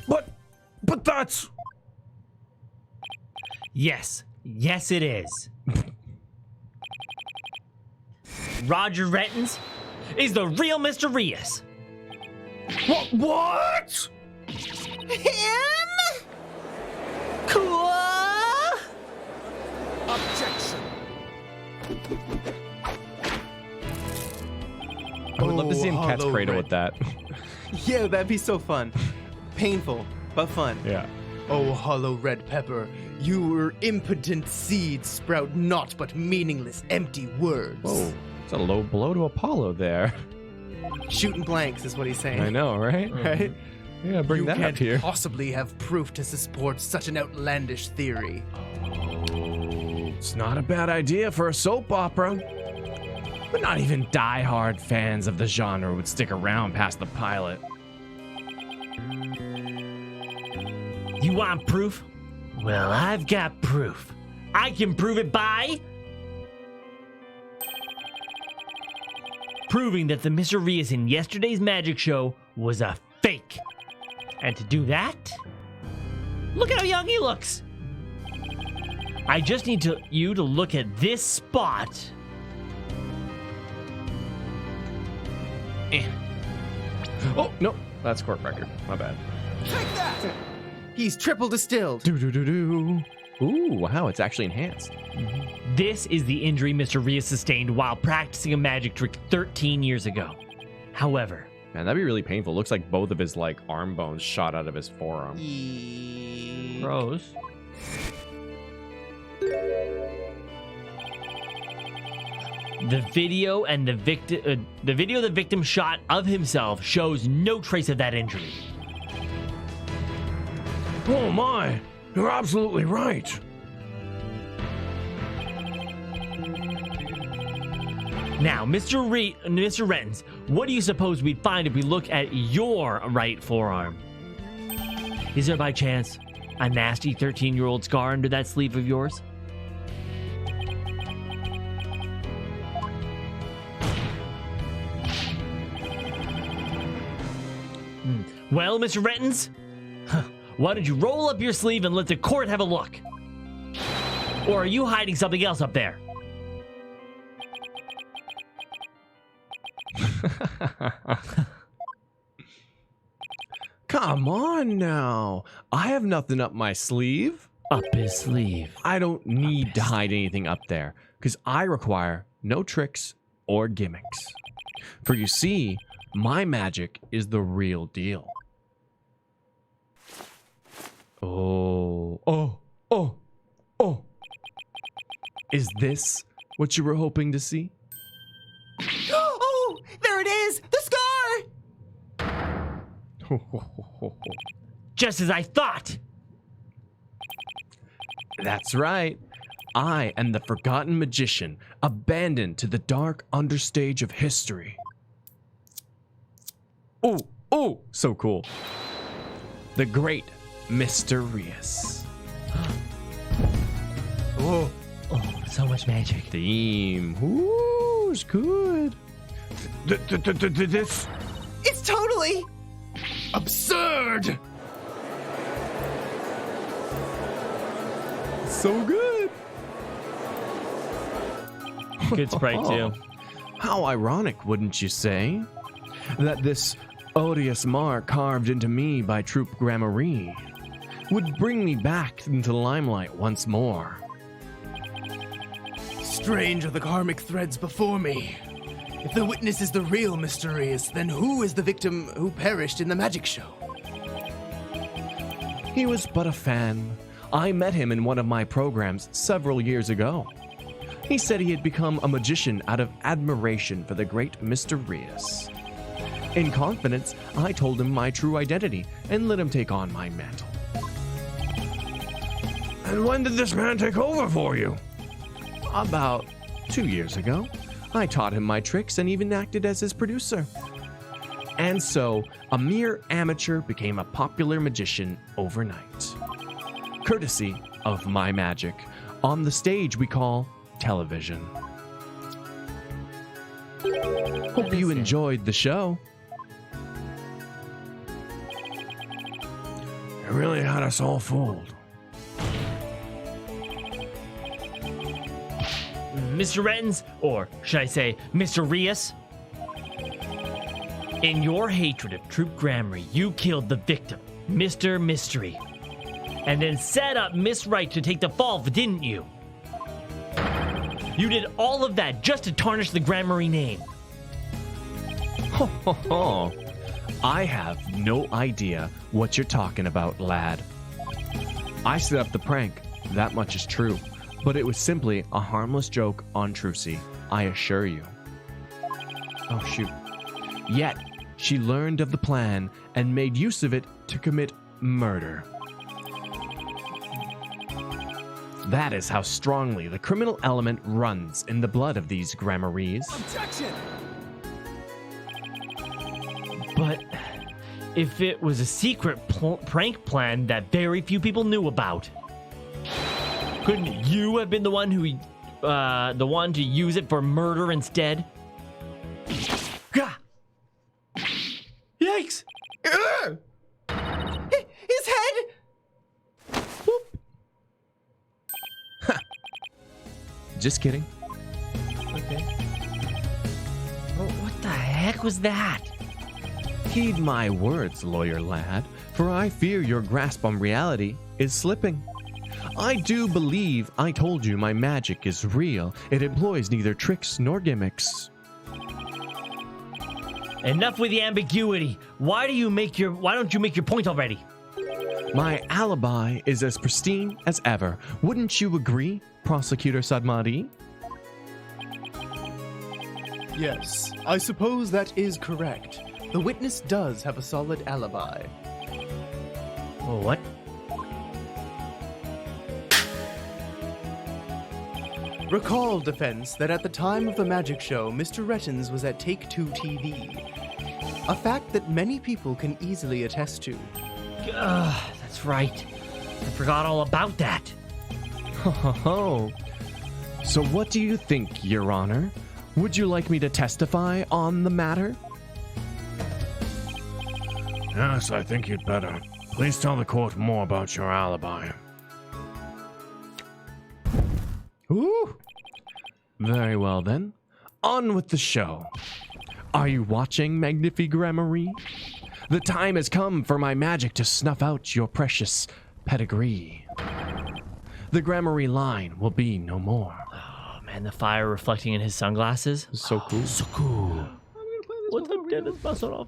But that's... Yes. Yes, it is. Roger Retton's is the real Mr. Rias. What? Him? Cool. Objection! I would love to see him catch hollow Cradle red. with that. Yeah, that'd be so fun. Painful, but fun. Yeah. Oh, hollow red pepper, your impotent seeds sprout naught but meaningless, empty words. Whoa. It's a low blow to Apollo there. Shooting blanks is what he's saying. I know, right? Right? Yeah, bring You that can't up here. possibly have proof to support such an outlandish theory. It's not a bad idea for a soap opera. But not even die-hard fans of the genre would stick around past the pilot. You want proof? Well, I've got proof. I can prove it by proving that the Mr. Rias in yesterday's magic show was a fake. And to do that, look at how young he looks. I just need you to look at this spot. Oh, no. That's court record. My bad. Take that! He's triple distilled. Do-do-do-do. Ooh, wow, it's actually enhanced. This is the injury Mr. Rias sustained while practicing a magic trick 13 years ago. However, Man, that'd be really painful. Looks like both of his, like, arm bones shot out of his forearm. Rose. The video the victim shot of himself shows no trace of that injury. Oh my, you're absolutely right. Now, Mr. Retton's, what do you suppose we'd find if we look at your right forearm? Is there by chance a nasty 13-year-old scar under that sleeve of yours? Well, Mr. Retton's, why don't you roll up your sleeve and let the court have a look? Or are you hiding something else up there? Come on now. I have nothing up my sleeve. Up his sleeve. I don't need to hide anything up there because I require no tricks or gimmicks. For you see, my magic is the real deal. Oh. Is this what you were hoping to see? Oh, there it is! The scar! Just as I thought. That's right. I am the forgotten magician, abandoned to the dark understage of history. Oh, so cool. The great Mr. Rias. Oh, so much magic. Theme. Ooh, it's good. This... It's totally Absurd! So good. Good sprite, too. How ironic, wouldn't you say? That this odious mark carved into me by Troop Gramarye would bring me back into the limelight once more. Strange are the karmic threads before me. If the witness is the real Mysterious, then who is the victim who perished in the magic show? He was but a fan. I met him in one of my programs several years ago. He said he had become a magician out of admiration for the great Mr. Rias. In confidence, I told him my true identity and let him take on my mantle. And when did this man take over for you? About 2 years ago, I taught him my tricks and even acted as his producer. And so, a mere amateur became a popular magician overnight. Courtesy of my magic, on the stage we call television. Hope you enjoyed the show. It really had us all fooled. Mr. Rettons, or should I say, Mr. Rias? In your hatred of Troop Grammary, you killed the victim, Mr. Mystery, and then set up Miss Wright to take the fall, didn't you? You did all of that just to tarnish the Grammary name. Ho, ho, ho. I have no idea what you're talking about, lad. I set up the prank, that much is true, but it was simply a harmless joke on Trucy, I assure you. Oh, shoot. Yet, she learned of the plan and made use of it to commit murder. That is how strongly the criminal element runs in the blood of these Grammaries. Objection! But if it was a secret prank plan that very few people knew about, couldn't you have been the one to use it for murder instead? Gah! Yikes! His head! Just kidding. Okay. Well, what the heck was that? Heed my words, lawyer lad, for I fear your grasp on reality is slipping. I do believe I told you my magic is real. It employs neither tricks nor gimmicks. Enough with the ambiguity. Why don't you make your point already? My alibi is as pristine as ever. Wouldn't you agree, Prosecutor Sadmadi? Yes, I suppose that is correct. The witness does have a solid alibi. Oh, what? Recall, defense, that at the time of the magic show, Mr. Rettons was at Take Two TV. A fact that many people can easily attest to. That's right. I forgot all about that. Ho ho ho. So what do you think, Your Honor? Would you like me to testify on the matter? Yes, I think you'd better. Please tell the court more about your alibi. Ooh. Very well then. On with the show. Are you watching, Magnifi Grammary? The time has come for my magic to snuff out your precious pedigree. The Grammary line will be no more. Oh man, the fire reflecting in his sunglasses. So cool. So cool. What's up, Dennis Basarov?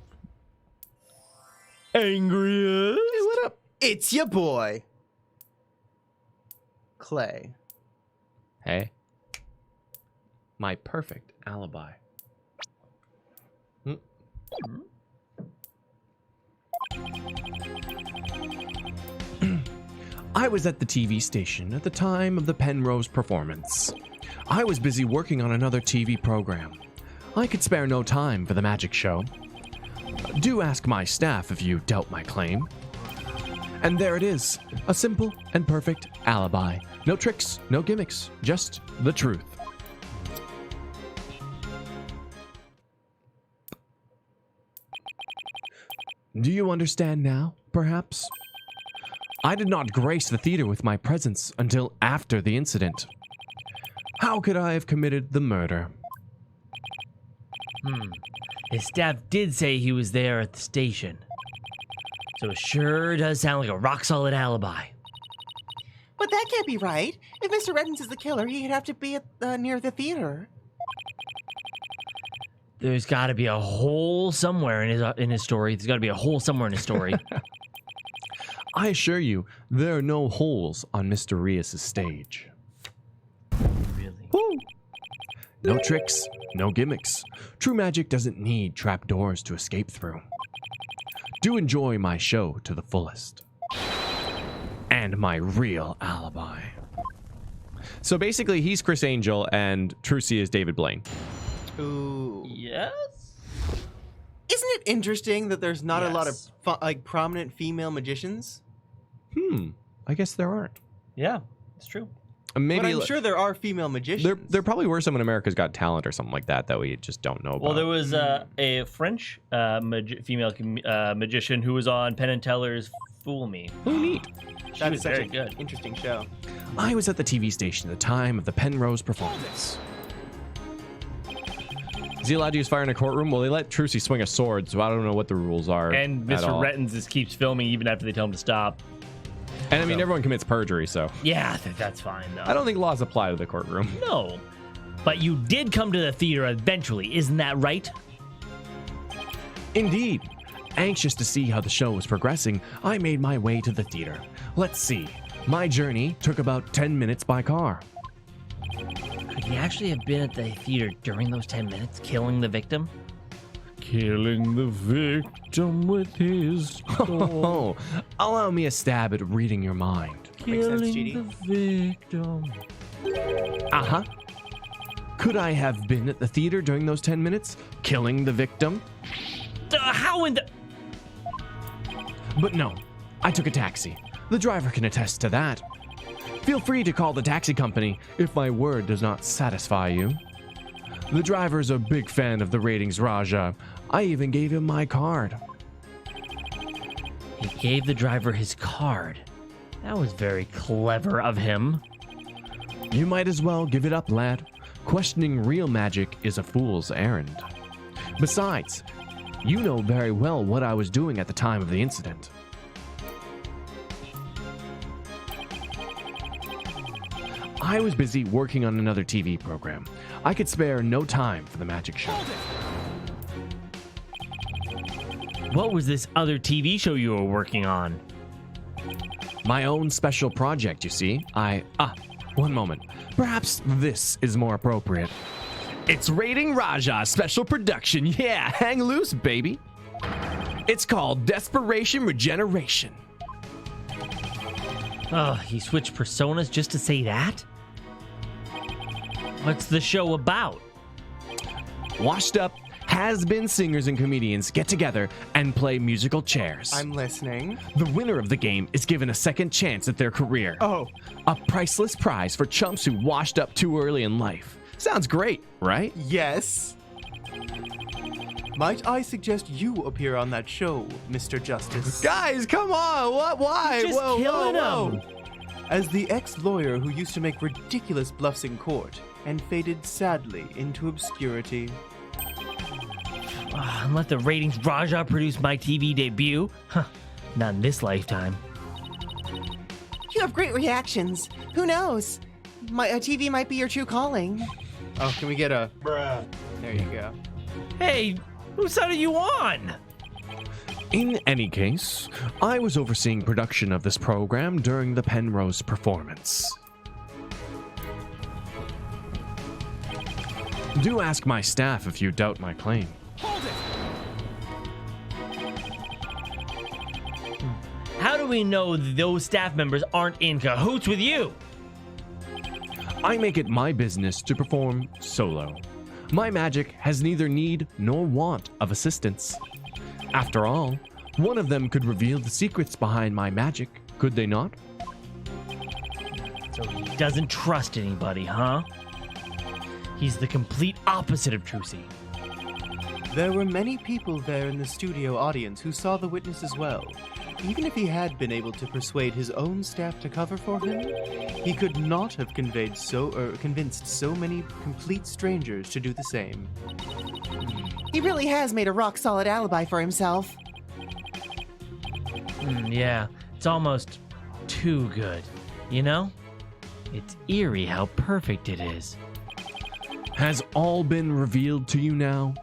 Angriest? Hey, what up? It's your boy, Clay. Hey. My perfect alibi. I was at the TV station at the time of the Penrose performance. I was busy working on another TV program. I could spare no time for the magic show. Do ask my staff if you doubt my claim. And there it is, a simple and perfect alibi. No tricks, no gimmicks, just the truth. Do you understand now, perhaps? I did not grace the theater with my presence until after the incident. How could I have committed the murder? His staff did say he was there at the station. So it sure does sound like a rock-solid alibi. But that can't be right. If Mr. Rettons is the killer, he'd have to be at, near the theater. There's got to be a hole somewhere in his story. There's got to be a hole somewhere in his story. I assure you, there are no holes on Mr. Rias' stage. Really? Woo! No tricks, no gimmicks. True magic doesn't need trapdoors to escape through. Do enjoy my show to the fullest. And my real alibi. So basically, he's Chris Angel and Trucy is David Blaine. Ooh. Yes? Isn't it interesting that there's not a lot of Yes. prominent female magicians? I guess there aren't. Yeah, it's true. Maybe But I'm sure there are female magicians. there probably were some in America's Got Talent or something like that we just don't know about. Well, there was a French female magician who was on Penn and Teller's Fool Me. Oh, neat. She That's was such very an good. interesting show. I was at the TV station at the time of the Penrose performance. Is he allowed to use fire in a courtroom? Well, they let Trucy swing a sword, so I don't know what the rules are. And at Mr. all. Retton just keeps filming even after they tell him to stop. And I mean, everyone commits perjury, so Yeah, that's fine though. I don't think laws apply to the courtroom. No. But you did come to the theater eventually, isn't that right? Indeed. Anxious to see how the show was progressing, I made my way to the theater. Let's see. My journey took about 10 minutes by car. Could he actually have been at the theater during those 10 minutes, killing the victim? Killing the victim with his Oh, allow me a stab at reading your mind. Makes sense, GD. Victim. Uh-huh. Could I have been at the theater during those 10 minutes, killing the victim? How in the... But no, I took a taxi. The driver can attest to that. Feel free to call the taxi company if my word does not satisfy you. The driver's a big fan of the ratings, Raja. I even gave him my card. He gave the driver his card. That was very clever of him. You might as well give it up, lad. Questioning real magic is a fool's errand. Besides, you know very well what I was doing at the time of the incident. I was busy working on another TV program. I could spare no time for the magic show. What was this other TV show you were working on? My own special project, you see. One moment. Perhaps this is more appropriate. It's Rating Raja special production. Yeah, hang loose, baby. It's called Desperation Regeneration. Oh, he switched personas just to say that? What's the show about? Washed up, has-been singers and comedians get together and play musical chairs. I'm listening. The winner of the game is given a second chance at their career. Oh, A priceless prize for chumps who washed up too early in life. Sounds great, right? yes. Might I suggest you appear on that show, Mr. Justice? Guys, come on! What? Why? Just killing him. As the ex-lawyer who used to make ridiculous bluffs in court and faded sadly into obscurity. And let the Ratings Raja produce my TV debut? Huh, not in this lifetime. You have great reactions. Who knows? TV might be your true calling. Oh, can we get a... Bruh. There you go. Hey, whose side are you on? In any case, I was overseeing production of this program during the Penrose performance. Do ask my staff if you doubt my claim. How do we know those staff members aren't in cahoots with you? I make it my business to perform solo. My magic has neither need nor want of assistance. After all, one of them could reveal the secrets behind my magic, could they not? So he doesn't trust anybody, huh? He's the complete opposite of Trucy. There were many people there in the studio audience who saw the witness as well. Even if he had been able to persuade his own staff to cover for him, he could not have convinced so many complete strangers to do the same. He really has made a rock-solid alibi for himself. Yeah, it's almost too good. You know? It's eerie how perfect it is. Has all been revealed to you now?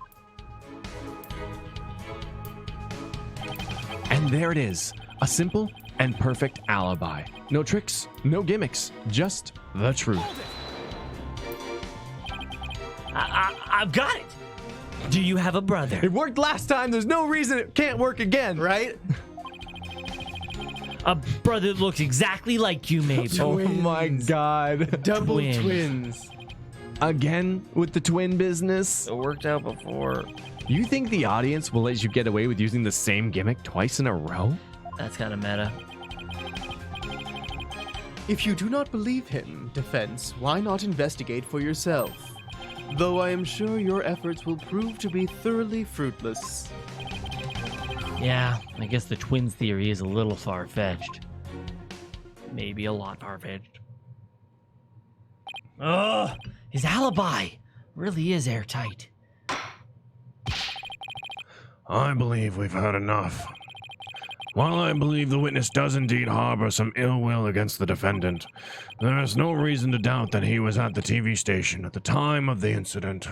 And there it is, a simple and perfect alibi. No tricks, no gimmicks, just the truth. I've got it! Do you have a brother? It worked last time, there's no reason it can't work again, right? A brother that looks exactly like you, maybe. Oh my god. Double Twins. twins. Again with the twin business? It worked out before. You think the audience will let you get away with using the same gimmick twice in a row? That's kind of meta. If you do not believe him, defense, why not investigate for yourself? Though I am sure your efforts will prove to be thoroughly fruitless. Yeah, I guess the twins theory is a little far-fetched. Maybe a lot far-fetched. Ugh! His alibi really is airtight. I believe we've heard enough. While I believe the witness does indeed harbor some ill will against the defendant, there is no reason to doubt that he was at the TV station at the time of the incident.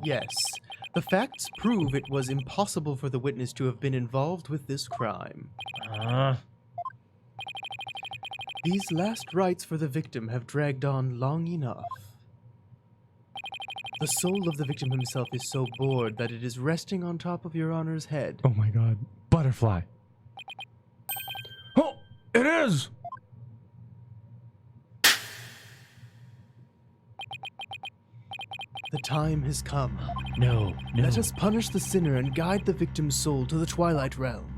Yes, the facts prove it was impossible for the witness to have been involved with this crime. These last rites for the victim have dragged on long enough. The soul of the victim himself is so bored that it is resting on top of your honor's head. Oh my god. Butterfly. Oh, it is! The time has come. No. Let us punish the sinner and guide the victim's soul to the Twilight Realm.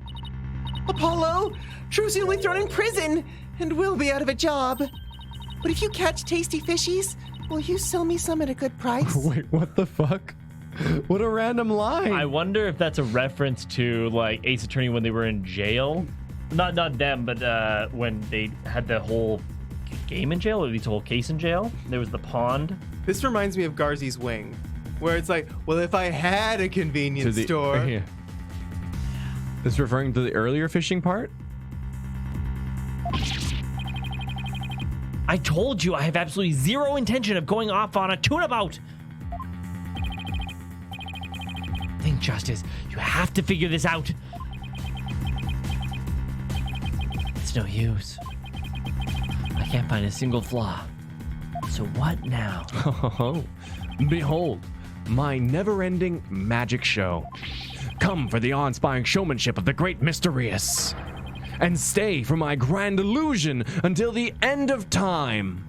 Apollo! Trucy will be thrown in prison, and we'll be out of a job. But if you catch tasty fishies, will you sell me some at a good price? Wait, what the fuck? What a random line. I wonder if that's a reference to like Ace Attorney when they were in jail. Not them, but when they had the whole game in jail, or at least the whole case in jail. There was the pond. This reminds me of Garzy's Wing, where it's like, well, if I had a convenience store. Yeah. This referring to the earlier fishing part? I told you I have absolutely zero intention of going off on a tuna boat. Think, Justice. You have to figure this out. It's no use. I can't find a single flaw. So what now? Oh, behold, my never-ending magic show. Come for the awe-inspiring showmanship of the great Mysterious. And stay for my grand illusion until the end of time.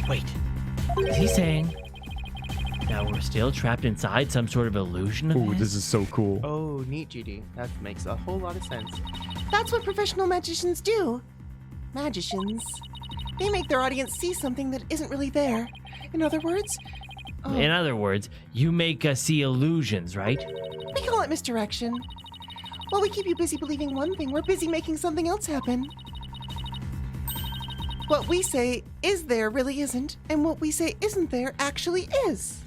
Wait. Is he saying that we're still trapped inside some sort of illusion of Ooh, his? this is so cool. Oh, neat, GD. That makes a whole lot of sense. That's what professional magicians do. Magicians. They make their audience see something that isn't really there. In other words, In other words, you make us see illusions, right? we call it misdirection. While we keep you busy believing one thing, we're busy making something else happen. What we say is there really isn't, and what we say isn't there actually is.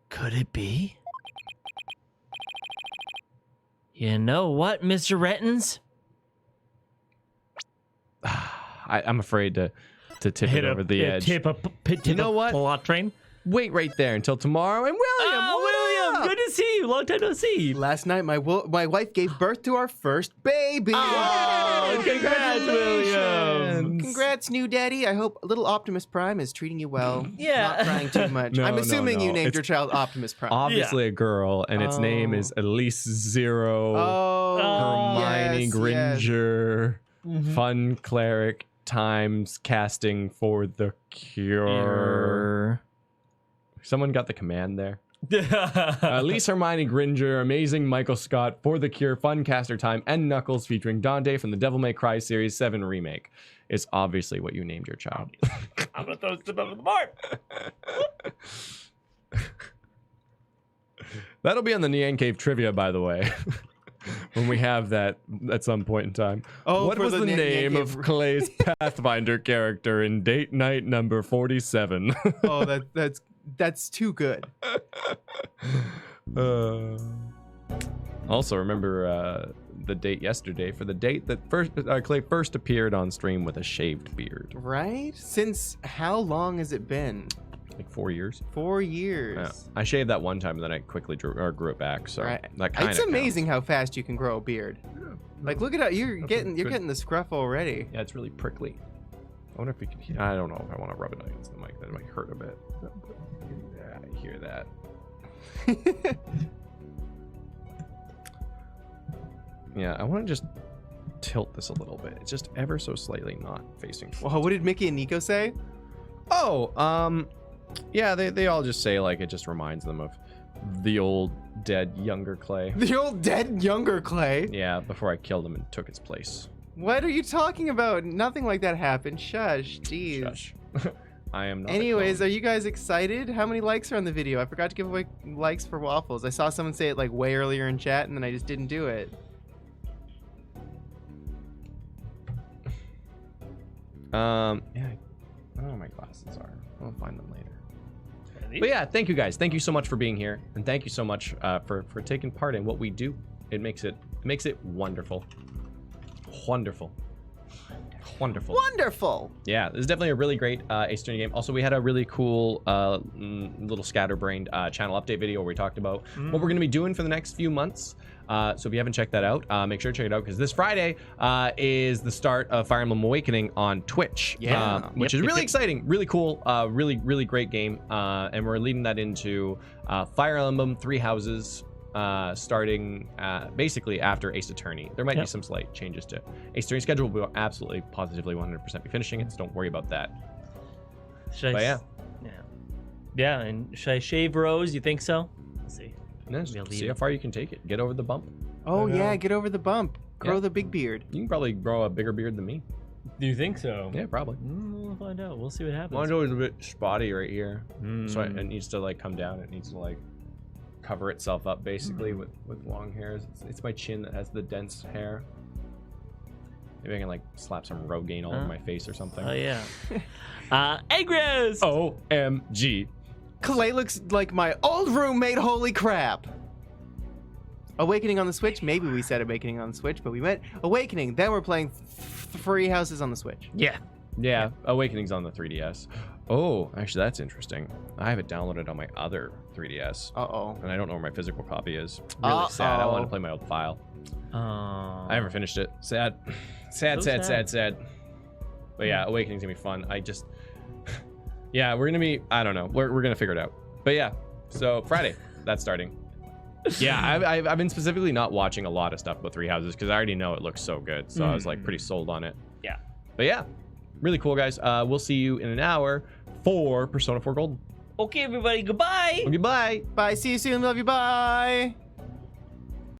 Could it be? You know what, Mr. Rettons? I'm afraid to tip it over the edge. Tip You know what? plot train. Wait right there until tomorrow. And William, what William, up? good to see you. Long time no see. Last night, my wife gave birth to our first baby. Oh, congrats, William. Congrats, new daddy. I hope little Optimus Prime is treating you well. Yeah. Not crying too much. No, I'm no, assuming no. you named It's your child Optimus Prime. Obviously a girl, and its name is Elise Zero Hermione yes, Granger, fun cleric times casting for the cure. Someone got the command there. Elise Hermione Granger, amazing Michael Scott for the cure, fun caster time, and Knuckles featuring Dante from the Devil May Cry Series 7 remake. Is obviously what you named your child. I'm gonna throw some over the board. That'll be on the NyanCave trivia, by the way. When we have that at some point in time. Oh, what for was the the name NyanCave of Clay's Pathfinder character in date night number 47? Oh, that's too good. Also, remember the date yesterday for the date that Clay first appeared on stream with a shaved beard. Right? Since how long has it been? Like 4 years. 4 years. Yeah. I shaved that one time and then I quickly grew it back. So Right. that kind of It's amazing how fast you can grow a beard. Like, look at how you're getting the scruff already. Yeah, it's really prickly. I wonder if we can. I don't know if I want to rub it against the mic. That might hurt a bit. Yeah, I hear that. Yeah, I want to just tilt this a little bit. It's just ever so slightly not facing. Well, what did Mickey and Nico say? Oh, yeah, they all just say like it just reminds them of the old dead younger Clay. The old dead younger Clay. Yeah, before I killed him and took his place. What are you talking about? Nothing like that happened. Shush, jeez. Shush. I am not. a Anyways, clone. are you guys excited? How many likes are on the video? I forgot to give away likes for waffles. I saw someone say it like way earlier in chat, and then I just didn't do it. Yeah, I don't know where my glasses are. I'll find them later. But yeah, thank you guys. Thank you so much for being here, and thank you so much for taking part in what we do. It makes it wonderful, wonderful, wonderful. Wonderful. Yeah, this is definitely a really great Ace Attorney game. Also, we had a really cool little scatterbrained channel update video where we talked about what we're going to be doing for the next few months. So if you haven't checked that out, make sure to check it out because this Friday is the start of Fire Emblem Awakening on Twitch. Yeah. Which is really exciting, really cool, really great game. And we're leading that into Fire Emblem Three Houses starting basically after Ace Attorney. There might be some slight changes to Ace Attorney schedule. We'll absolutely, positively 100% be finishing it, so don't worry about that. Should But I? yeah. Yeah, and should I shave Rose? You think so? Let's see. No, Maybe I'll see leave how it. far you can take it. Get over the bump. Oh yeah, get over the bump. Grow Yeah. the big beard. You can probably grow a bigger beard than me. Do you think so? Yeah, probably. We'll find out. We'll see what happens. Mine's always a bit spotty right here, so Mm. it needs to like come down. It needs to like cover itself up basically with long hairs. It's my chin that has the dense hair. Maybe I can like slap some Rogaine all over my face or something. Oh yeah. Egg roast. OMG. Clay looks like my old roommate. Holy crap. Awakening on the Switch. Maybe we said Awakening on the Switch, but we meant Awakening. Then we're playing Three Houses on the Switch. Yeah. Yeah, Awakening's on the 3DS. Oh, actually that's interesting. I have it downloaded on my other 3DS. Uh-oh. And I don't know where my physical copy is. Really sad. I want to play my old file. Oh. I never finished it. Sad. Sad. But yeah, Awakening's gonna be fun. I just yeah, we're gonna be, I don't know. We're gonna figure it out. But yeah, so Friday, that's starting. Yeah, I've been specifically not watching a lot of stuff about Three Houses because I already know it looks so good. So I was like pretty sold on it. Yeah. But yeah, really cool, guys. We'll see you in an hour for Persona 4 Golden. Okay, everybody. Goodbye. Okay, bye. Bye. See you soon. Love you. Bye.